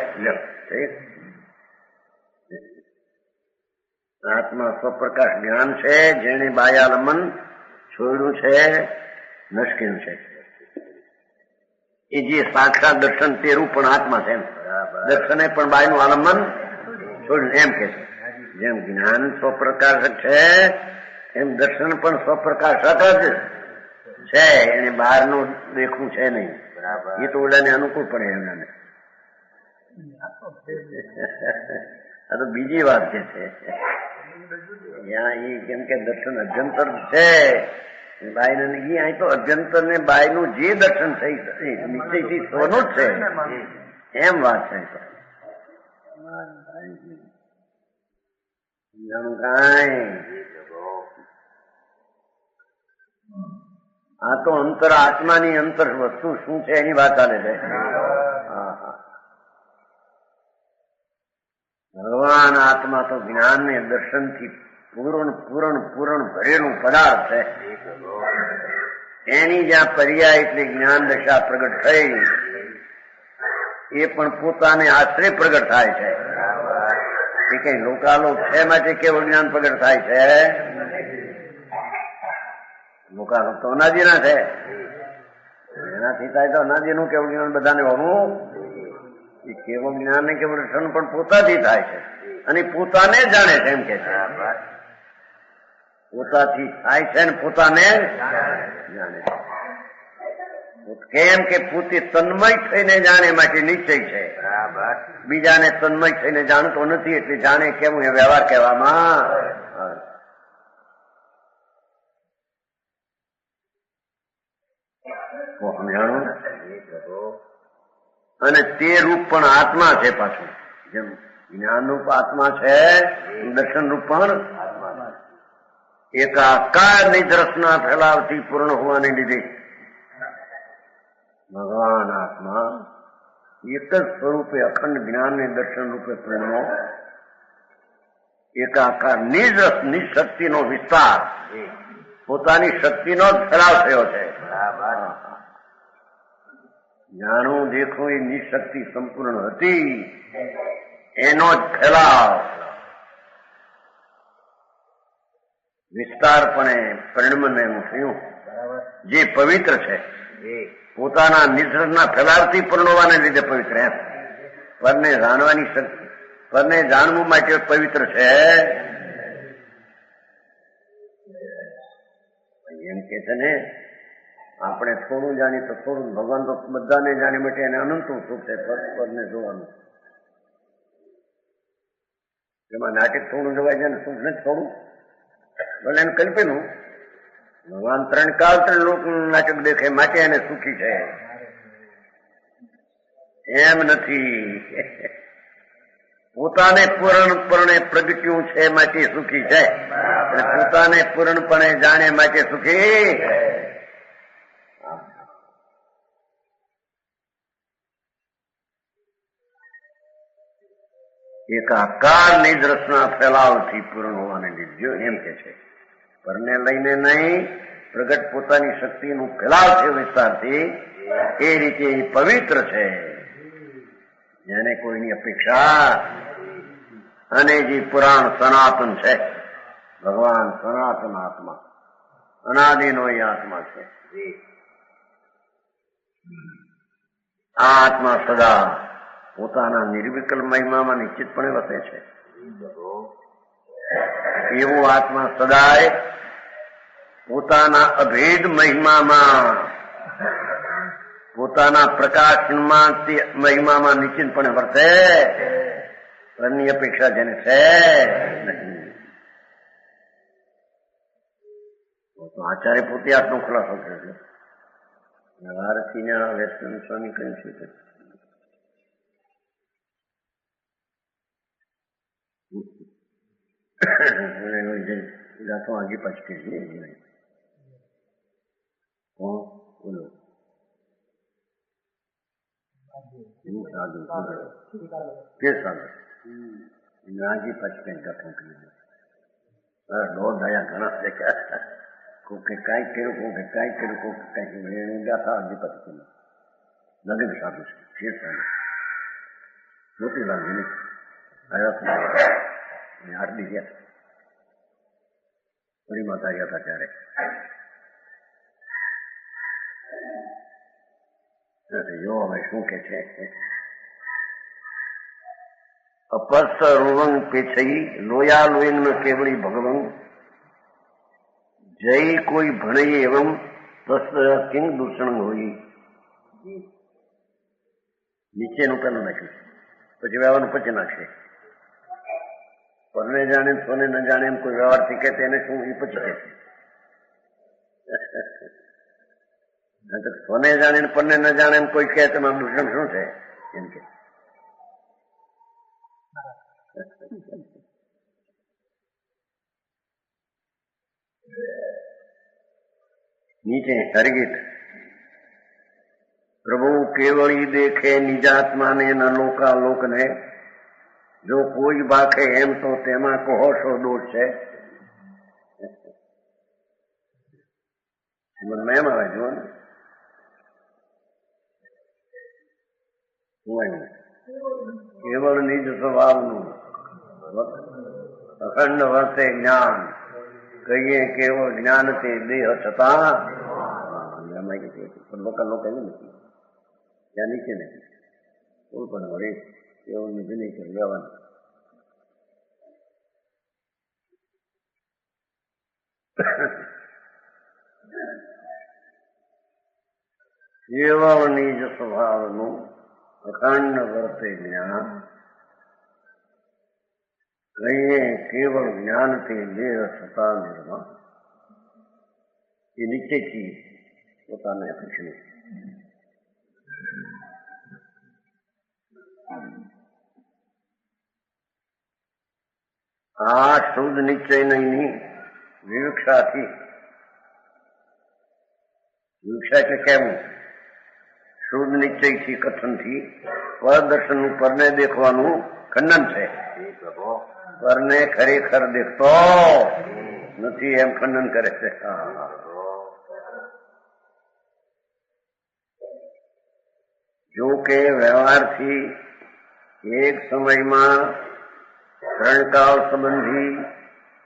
આત્મા સ્વપ્રકાશ જ્ઞાન છે, જેને બાહ્ય આલંબન છોડ્યું છે, નશ્કીન છે. એ જે સાક્ષાત દર્શન તે રૂપ પણ આત્મા છે. દર્શને પણ બાહ્યનું આલંબન છોડ્યું એમ કે છે. જેમ જ્ઞાન સ્વપ્રકાશક છે એમ દર્શન પણ સ્વપ્રકાશક જ છે, એને બહારનું દેખવું છે નહીં. એ તો ઓલાને અનુકૂળ પડે એમને. આ તો બીજી વાત છે. ત્યાં એ કેમ કે દર્શન અભ્યંતર છે, બાય ને અહીં તો અભ્યંતર ને બાય નું જે દર્શન થઈ નિશ્ચયથી સ્વનું જ છે એમ વાત છે. કાંઈ આ તો અંતર આત્માની અંતર વસ્તુ શું છે એની વાત ચાલે છે. ભગવાન આત્મા તો જ્ઞાન ને દર્શન થી પૂરણ ભરેલું પદાર્થ છે. એની જ્યાં પર્યાય એટલે જ્ઞાન દશા પ્રગટ થઈ એ પણ પોતાને આશ્રય પ્રગટ થાય છે. એ કઈ લોકાલોક છે માટે કેવું જ્ઞાન પ્રગટ થાય છે? લોકાલોક તો અનાદિના છે, એનાથી થાય તો અનાદિનું કેવું જ્ઞાન બધાને હોવું. એ કેવું જ્ઞાન ને કેવું દર્શન પણ પોતાથી થાય છે અને પોતાને જાણે છે એમ કે છે. પોતાથી થાય છે ને પોતાને જાણે છે. કેમ કે પોતે તન્મય થઈને જાણે માટે નિશ્ચય છે. બીજાને તન્મય થઈને જાણતો નથી એટલે જાણે કેવું એ વ્યવહાર કહેવામાં સમજાણું. અને તે રૂપ પણ આત્મા છે. પાછું જેમ જ્ઞાન રૂપ આત્મા છે, દર્શન રૂપ પણ એકાકારની દ્રષ્ટિના ફેલાવથી પૂર્ણ હોવાને લીધે ભગવાન આત્મા એક જ સ્વરૂપે અખંડ જ્ઞાન ને દર્શન રૂપે પૂર્ણો એકાકાર નિશક્તિનો વિસ્તાર, પોતાની શક્તિનો જ ફેલાવ થયો છે. જાણું દેખું એ નિશક્તિ સંપૂર્ણ હતી, એનો જ ફેલાવ વિસ્તારપણે પરિણમને એમ થયું. જે પવિત્ર છે પોતાના નિસર્ગના ફેલાવથી પૂર્ણ હોવાને લીધે પવિત્ર એમ. પરને જાણવાની શક્તિ, પરને જાણવું માટે પવિત્ર છે એમ કે છે ને. આપણે થોડું જાણીએ તો થોડું, ભગવાન તો બધાને જાણી માટે એને અનંત સુખ છે પદને જોવાનું. એમાં નાટક થોડું જોવાય છે ને સુખ નથી થોડું, ભલે એને કલ્પેલું. ભગવાન 3 કાળ 3 લોક નાટક દેખે માટે એને સુખી છે એમ નથી. પોતાને પૂર્ણપણે પ્રગટ્યું છે માટે સુખી છે, પોતાને પૂર્ણપણે જાણે માટે સુખી. એકાકારની દ્રષ્ટિના ફેલાવથી પૂર્ણ હોવાને લીધે એમ કે છે. પરને લઈને નહીં, પ્રગટ પોતાની શક્તિનું ફેલાવ છે વિસ્તારથી, એ રીતે પવિત્ર છે જેને કોઈની અપેક્ષા. અને જે પુરાણ સનાતન છે, ભગવાન સનાતન આત્મા, અનાદિનો એ આત્મા છે. આ આત્મા સદા પોતાના નિર્વિકલ્પ મહિમામાં નિશ્ચિતપણે વસે છે. એવો આત્મા સદાય પોતાના અભેદ મહિમામાં, પોતાના પ્રકાશમાં તે મહિમામાં નિશ્ચિતપણે વર્તે. એની અપેક્ષા જેને છે નહીં. તો આચાર્ય પોતે આટલો ખુલાસો કર્યો છે. ભારતીના વેસ્ટર્ન સ્વામી કહ્યું છે ગાતો આગે પાછી કરી બોલો સાધુ કે સાધુ આગે પાછી કઈ ગાતો કરી દોઢ આયા ઘણા દેખ્યા. કોકે કાંઈ કર્યું, કોકે કાંઈ કર્યું, કોકે કાંઈ કર્યું, ગાથા આગે પાછી કરી લગન સાધુ છે સાધુ મોતીલાલ નહીં આવ્યા. આટલી ગયા ફરી માતા ગયા હતા ત્યારે જો હવે શું કે છે. અપસ્ત રોવંગ પેછઈ લોયા લોયંગ ન કેવળી ભગવંગ જય કોઈ ભણઈ એવમ તસ્ત કિંગ દૂષણ હોય. નીચેનું પેલું નાખ્યું પછી વ્યવહારનું પછી નાખશે. પરને જાણે સોને ન જાણે એમ કોઈ વ્યવહારથી કે તેને શું એ પછી કહે છે. સોને જાણે પરને ન જાણે એમ કોઈ કહે તેમાં દૂષણ શું છે એમ કે. નીચે હરિગીત પ્રભુ કેવળી દેખે નિજાત્માને ન લોકાલોકને જો કોઈ બાખે એમ તો તેમાં કહો શો દોષ છે. એમ આવે જુઓ ને શું આવ્યું. કેવળ નિજ સ્વભાવનું અખંડ વર્તે જ્ઞાન કહીએ કેવળ જ્ઞાન તે દેહ છતાં લોકો એવું નથી ત્યાં નીચે નથી કોઈ પણ વળે કેવળ નિજ નહીં કરી લેવાનું. કેવળ નિજ સ્વભાવનું અખંડ વર્તે જ્ઞાન કહીએ કેવળ જ્ઞાનથી દેહ થતા નિર્માણ એ નીચેથી પોતાને પૂછ્યું. આ શુદ્ધ નિશ્ચયની વિવક્ષાથી વિવક્ષા કે કહેવું શુદ્ધ નિશ્ચયથી કથનથી પરદર્શનનું પરને દેખવાનું ખંડન છે. પરને ખરેખર દેખતો નથી એમ ખંડન કરે છે. જો કે વ્યવહારથી એક સમયમાં ત્રણકાળ સંબંધી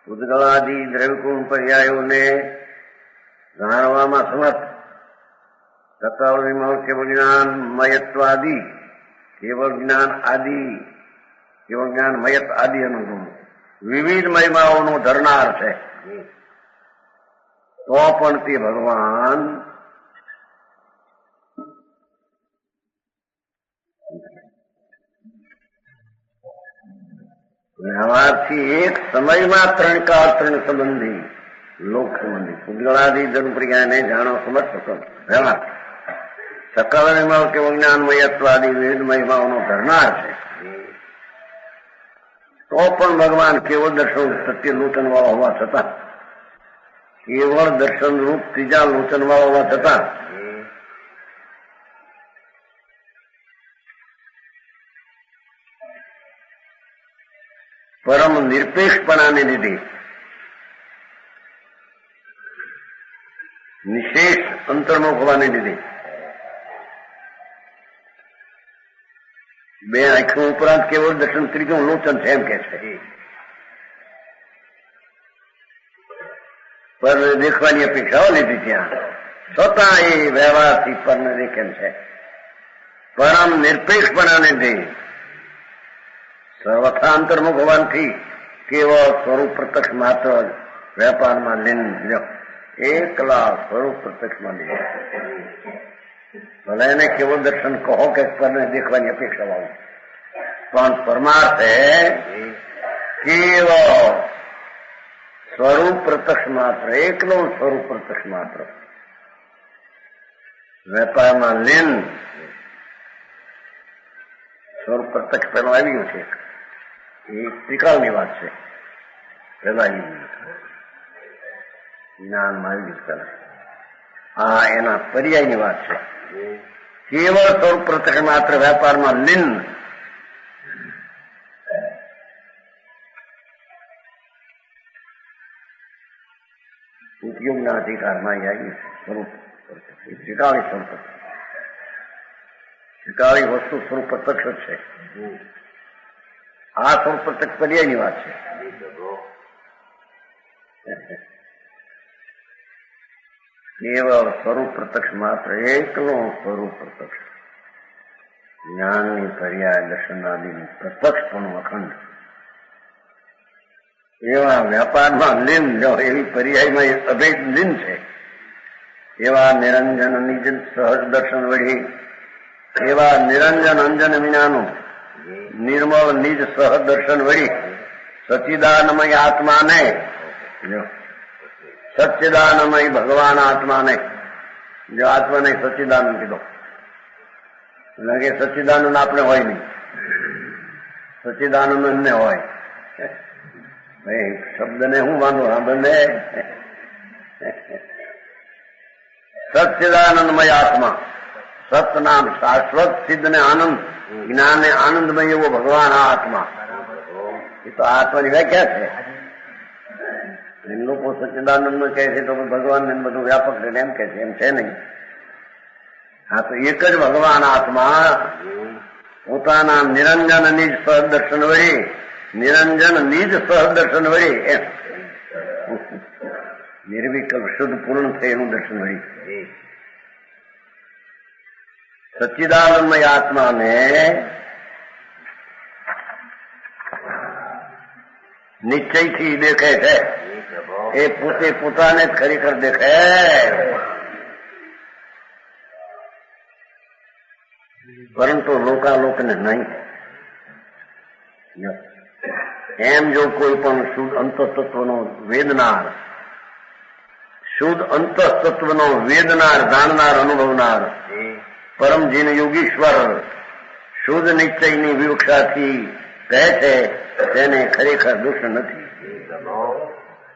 ઉદ્ગલાદિ દ્રવ્યગુણ પર્યાયોને જાણવામાં સમર્થ સકાળ વિમળ કેવળ જ્ઞાન મયત્વાદિ કેવળ જ્ઞાન આદિ કેવળ જ્ઞાન મયત આદિ અનુગુણ વિવિધ મહિમાઓનો ધરનાર છે. તો પણ તે ભગવાન વ્યવહારથી એક સમયમાં ત્રણકાળ ત્રણ સંબંધી લોક સંબંધી ઉદ્ગલાદિ ધર્મપ્રિયાને જાણો સમર્થ વ્યવહાર સકાળ વિમળ કેવળ જ્ઞાન મયત્વાદિ વિવિધ મહિમાઓનો ધરનાર છે. તો પણ ભગવાન કેવળ દર્શન સત્ય લોચન વાળો હોવા છતાં કેવળ દર્શન રૂપ ત્રીજા લોચન વાળો હોવા છતાં પરમ નિરપેક્ષપણાને લીધે નિશેષ અંતર્મુખ હોવાને લીધે બે આંખો ઉપરાંત કેવળ દર્શન ત્રીજું લોચન છે એમ કે છે. પર દેખવાની અપેક્ષાઓ લીધી ત્યાં છતાં એ વ્યવહારથી પરને દેખેમ છે. પરમ નિરપેક્ષપણાને લીધે સર્વથા અંતર્મુખ હોવાથી કેવળ સ્વરૂપ પ્રત્યક્ષ માત્ર વેપારમાં લીન એકલા સ્વરૂપ પ્રત્યક્ષમાં લીન. ભલે એને કેવળ દર્શન કહો કે પરને દેખવાની અપેક્ષા વાળું પણ પરમાર્થ કેવળ સ્વરૂપ પ્રત્યક્ષ માત્ર એકલો સ્વરૂપ પ્રત્યક્ષ માત્ર વેપારમાં લીન સ્વરૂપ પ્રત્યક્ષ પેલું આવ્યું છે. એ ત્રિકાળની વાત છે. પેલા જ્ઞાનમાં આવી કરે આ એના પર્યાયની વાત છે. કેવળ સ્વરૂપ પ્રત્યક્ષ માત્ર વેપારમાં લીન ઉપયોગના અધિકારમાં આવી સ્વરૂપ ત્રિકાળી સ્વરૂપ ત્રિકાળી વસ્તુ સ્વરૂપ પ્રત્યક્ષ છે. આ સ્વરૂપ પ્રત્યક્ષ પર્યાયની વાત છે. કેવળ સ્વરૂપ પ્રત્યક્ષ માત્ર એકલો સ્વરૂપ પ્રત્યક્ષ જ્ઞાનની પર્યાય દર્શનાદિ પ્રત્યક્ષ પણ અખંડ એવા વ્યાપારમાં લીન જો એવી પર્યાયમાં અભેદ લીન છે. એવા નિરંજન નિજ સહજ દર્શન વળી એવા નિરંજન અંજન વિનાનું નિર્મળ નિજ સહજ દર્શન વળી સચિદાનમય આત્માને સચ્ચિદાનમય ભગવાન આત્માને જો આત્માને સચ્ચિદાનંદ કીધો એટલે કે સચ્ચિદાનંદ આપણે હોય નહીં, સચ્ચિદાનંદ ને હોય. ભાઈ શબ્દને હું વાંધો સાંભળને સચ્ચિદાનંદમય આત્મા સતનામ શાશ્વત સિદ્ધ ને આનંદ જ્ઞાન ને આનંદમય એવો ભગવાન આ આત્મા. એ તો આત્માની વ્યાખ્યા છે. એમ લોકો સચ્ચિદાનંદ કહે છે તો ભગવાન ને બધું વ્યાપક રીતે એમ કે છે, એમ છે નહીં. હા તો એક જ ભગવાન આત્મા પોતાના નિરંજન નિજ સહદર્શન વળી નિરંજન નિજ સહદર્શન વળી એમ નિર્વિકલ્પ શુદ્ધ પૂર્ણ થયેલું દર્શન વળી સચ્ચિદાનંદમય આત્માને નિશ્ચયથી દેખે છે. એ પોતે પોતાને જ ખરેખર દેખે. પરંતુ લોકાલોકને નહીં. એમ જો કોઈ પણ શુદ્ધ અંતઃતત્વનો વેદનાર, શુદ્ધ અંતઃતત્વનો વેદનાર, જાણનાર, અનુભવનાર પરમ જીન યોગીશ્વર શુદ્ધ નિશ્ચયની વિવક્ષાથી કહે છે તેને ખરેખર દુષ્ટ નથી.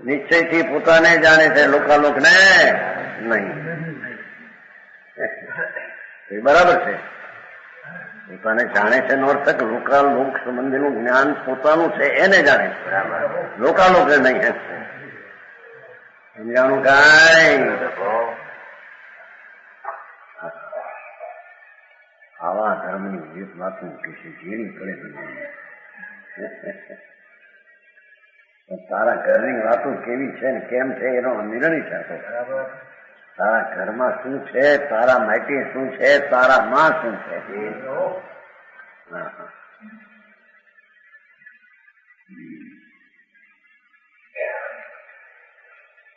નિશ્ચયથી પોતાને જાણે છે, લોકાલોકને નહીં. એ બરાબર છે. પોતાને જાણે છે નો અર્થ કે લોકાલોક સંબંધીનું જ્ઞાન પોતાનું છે એને જાણે છે, લોકાલોકને નહીં. સમજાણું કાંઈ? આવા ધર્મની એક વાતો કે છે ઝીણી પડે. તારા ઘરની વાતો કેવી છે ને કેમ છે એનો નિર્ણય થતો. તારા ઘરમાં શું છે, તારા માટી શું છે, તારા માં શું છે.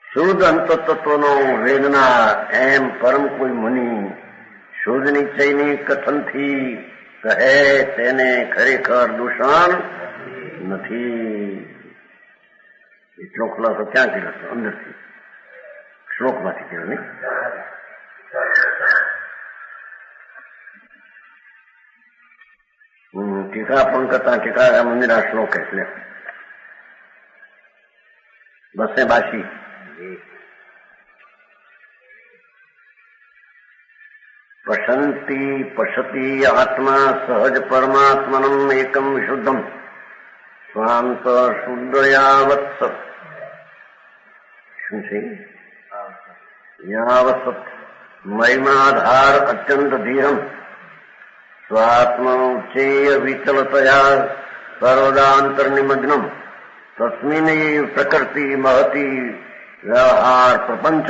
શુદ્ધ અંતતત્વનો વેદના એમ પરમ કોઈ મુનિ શુદ્ધ નિશ્ચયની કથનથી કહે તેને ખરેખર દૂષણ નથી. એટલો ખુલાસો ક્યાં કર્યો છે? અંદરથી શ્લોકમાંથી કર્યો નહીં. ટીકા પણ કરતા ટીકા મંદિરના શ્લોક એટલે 282. પશતિ આત્મા સહજ પરમાત્મનમ એકમ વિશુદ્ધમ સ્વાંત શુદ્ધયા વત્સ. શું છે? યાવત મહિમાધાર અત્યંત ધીરમ સ્વાત્મ ઉચ્ચેય વિચલતયા સર્વદા અંતર્નિમગ્નમ તસ્મિન પ્રકૃતિ મહતી વ્યવહાર પ્રપંચ.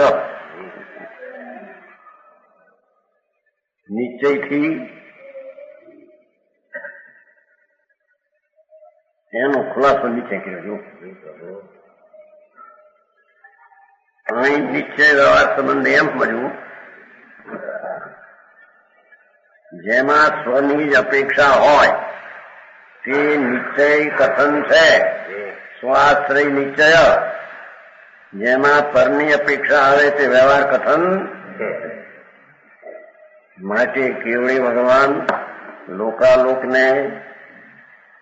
નિશ્ચયથી એનો ખુલાસો નીચે કર્યો. અહીં નિશ્ચય વ્યવહાર સંબંધ એમ સમજવું જેમાં સ્વની જ અપેક્ષા હોય તે નિશ્ચય કથન છે. સ્વાશ્રય નિશ્ચય જેમાં પરની અપેક્ષા આવે તે વ્યવહાર કથન છે. માટે કેવળી ભગવાન લોકાલોકને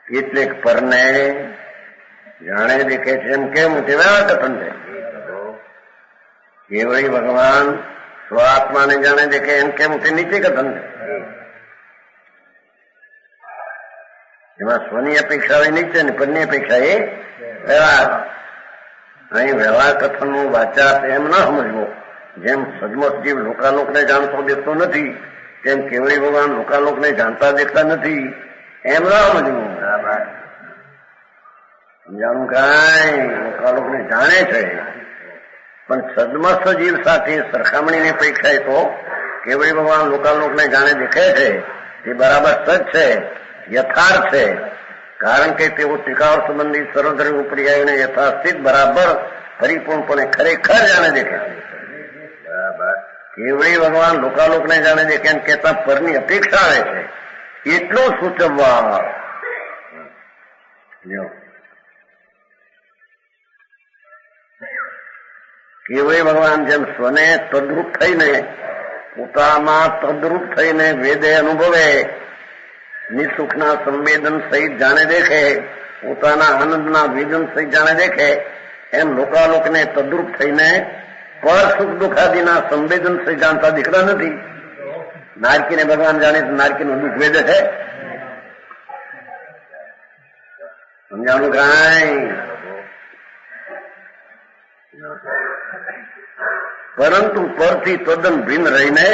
કેટલેક પરને જાણે દેખે છે એમ કેમ તે વ્યવહાર કથન છે. કેવળી ભગવાન સ્વ આત્માને જાણે દેખે એમ કેમ તે નીચે કથન છે. એમાં સ્વની અપેક્ષા હોય નીચે ને પરની અપેક્ષા એ વ્યવહાર. અહીં વ્યવહાર કથનનું વાચાત એમ ન સમજવો જેમ સદમત જીવ લોકાલોકને જાણતો દેખતો નથી તેમ કેવળી ભગવાન લોકાલોકને જાણતા દેખતા નથી એમ ન સમજવું. સમજાણું કાંઈ? લોકાલોકને જાણે છે પણ સદમસ્ત જીવ સાથે સરખામણીની અપેક્ષા તો કેવળી ભગવાન લોકાલોકને જાણે દેખે છે તે બરાબર સચ છે, યથાર્થ છે. કારણ કે તેઓ ટીકાઓ સંબંધી સર્વધર્મ ઉપરી આવીને યથાસ્થિત બરાબર પરિપૂર્ણપણે ખરેખર જાણે દેખે છે. કેવળી ભગવાન લોકાલોકને જાણે દેખે એમ કહેતા પરની અપેક્ષા આવે છે એટલો સૂચવવા. કેવળી ભગવાન જેમ સ્વને તદ્રુપ થઈને પોતામાં તદ્રુપ થઈને વેદે અનુભવે નિસુખના સંવેદન સહિત જાણે દેખે, પોતાના આનંદના વેદન સહિત જાણે દેખે એમ લોકાલોકને તદ્રુપ થઈને પર સુખ દુઃખાદીના સંવેદન સહિત જાણતા દીકરા નથી. નારકીને ભગવાન જાણે તો નારકીનું દુઃખ વેદે છે. સમજાણું કાંઈ? પરંતુ પરથી તદ્દન ભિન્ન રહીને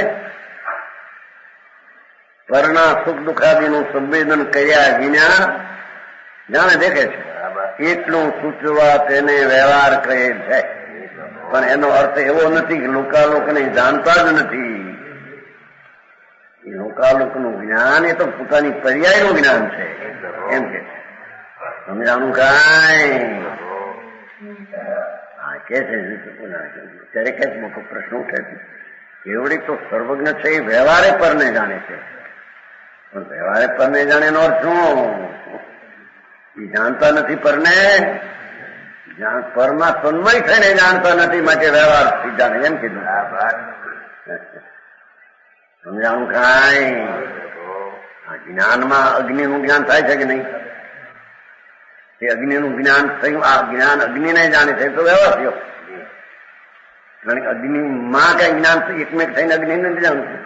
પરના સુખ દુઃખાદીનું સંવેદન કર્યા વિના જાણે દેખે છે એટલું સૂચવા તેને વ્યવહાર કહે છે. પણ એનો અર્થ એવો નથી કે લોકાલોકને જાણતા જ નથી. એ લોકાલોકનું જ્ઞાન એ તો પોતાની પર્યાયનું જ્ઞાન છે એમ કે છે. સમજાણું કાંઈ? હા કે છે ત્યારે કઈક મોટો પ્રશ્ન ઉઠે છે. કેવડી તો સર્વજ્ઞ છે એ વ્યવહારે પરને જાણે છે પણ વ્યવહારે પરને જાણે નો શું? એ જાણતા નથી પરને, પરમાં તન્મય થઈને જાણતા નથી, માટે વ્યવહાર થી જાણે એમ કીધું. સમજાણું કાંઈ? જ્ઞાનમાં અગ્નિનું જ્ઞાન થાય છે કે નહીં? એ અગ્નિનું જ્ઞાન થયું, આ જ્ઞાન અગ્નિને જાણે છે તો વ્યવહાર થયો. કારણ કે અગ્નિમાં કઈ જ્ઞાન એકમેક થઈને અગ્નિ નથી જાણતું.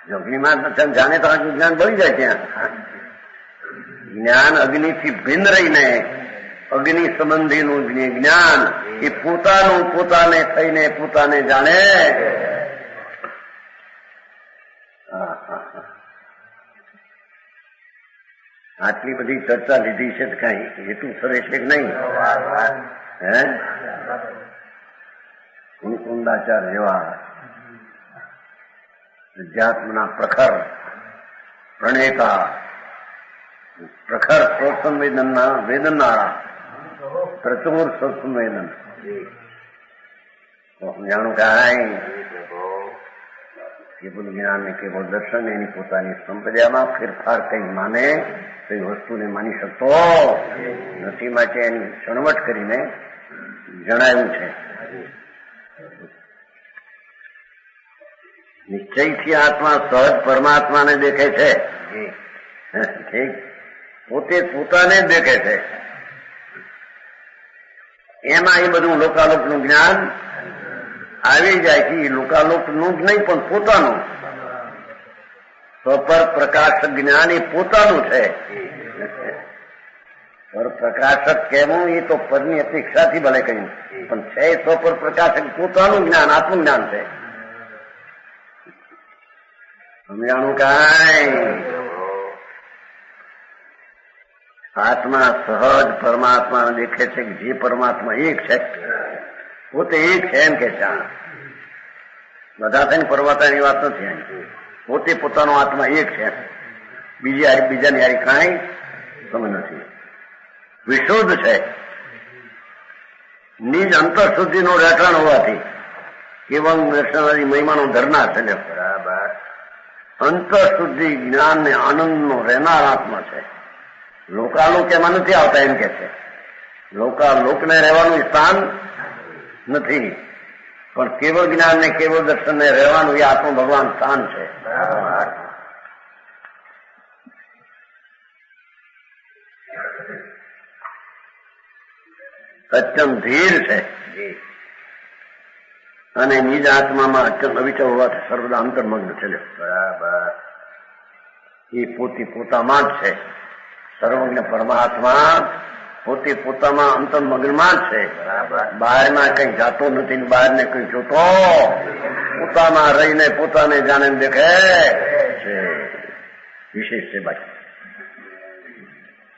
જો અગ્નિમાં જાણે તો આખું જ્ઞાન બળી જાય ત્યાં. જ્ઞાન અગ્નિથી ભિન્ન રહીને અગ્નિ સંબંધીનું જ્ઞાન એ પોતાનું પોતાને થઈને પોતાને જાણે. આટલી બધી ચર્ચા લીધી છે તો કઈ હેતુ સરે છે કે નહીં? હે કુંદાચાર જેવા અધ્યાત્મના પ્રખર પ્રણેતા, પ્રખર સ્વસંવેદનના વેદનનારા, પ્રચુર સ્વસંવેદન. જાણું કાંઈ કેવલ જ્ઞાન ને કેવલ દર્શન એની પોતાની સંપ્રદાયમાં ફેરફાર કઈ માને કઈ વસ્તુને માની શકતો નથી, માટે એની ક્ષણવટ કરીને જણાવ્યું છે. નિશ્ચયથી આત્મા સહજ પરમાત્માને દેખે છે. ઠીક, પોતે પોતાને જ દેખે છે. એમાં એ બધું લોકાલોકનું જ્ઞાન આવી જાય છે. લોકાલોકનું જ નહીં પણ પોતાનું સ્વપર પ્રકાશક જ્ઞાન એ પોતાનું છે. પર પ્રકાશક કહેવું એ તો પરની અપેક્ષાથી ભલે કહ્યું, પણ છે સ્વપર પ્રકાશક પોતાનું જ્ઞાન, આત્મજ્ઞાન છે. સમજાણું કાંઈ? આત્મા સહજ પરમાત્માને દેખે છે કે જે પરમાત્મા એક છે, પોતે એક છે એમ કે છે. બધા થઈને પરમાત્માની વાત નથી. પોતે પોતાનો આત્મા એક છે, બીજાની હારી કાંઈ સમજ નથી. વિશુદ્ધ છે. નિજ અંતર સુધીનો રહેઠાણ હોવાથી કેવલ દર્શનાદી મહિમાનો ધરનાર છે. બરાબર, અંતર સુધી જ્ઞાન ને આનંદનો રહેનાર આત્મા છે. લોકાલોક એમાં નથી આવતા એમ કે છે. લોકાલોકને રહેવાનું સ્થાન નથી, પણ કેવળ જ્ઞાન ને કેવળ દર્શન ને રહેવાનું એ આત્મ ભગવાન સ્થાન છે. અત્યંત ધીર છે અને નિજ આત્મામાં અત્યંત અવિચળ હોવાથી સર્વદા અંતર્મગ્ન છે. બરાબર, એ પોતે પોતામાં જ છે. સર્વજ્ઞ પરમાત્મા પોતે પોતામાં અંતર્મગ્નમાં જ છે. બહારમાં કઈ જાતો નથી, બહારને કઈ જોતો, પોતામાં રહીને પોતાને જાણે દેખે છે. વિશેષ છે. બાકી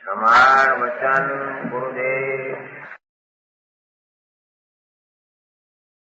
સમાન વચન ગુરુદેવ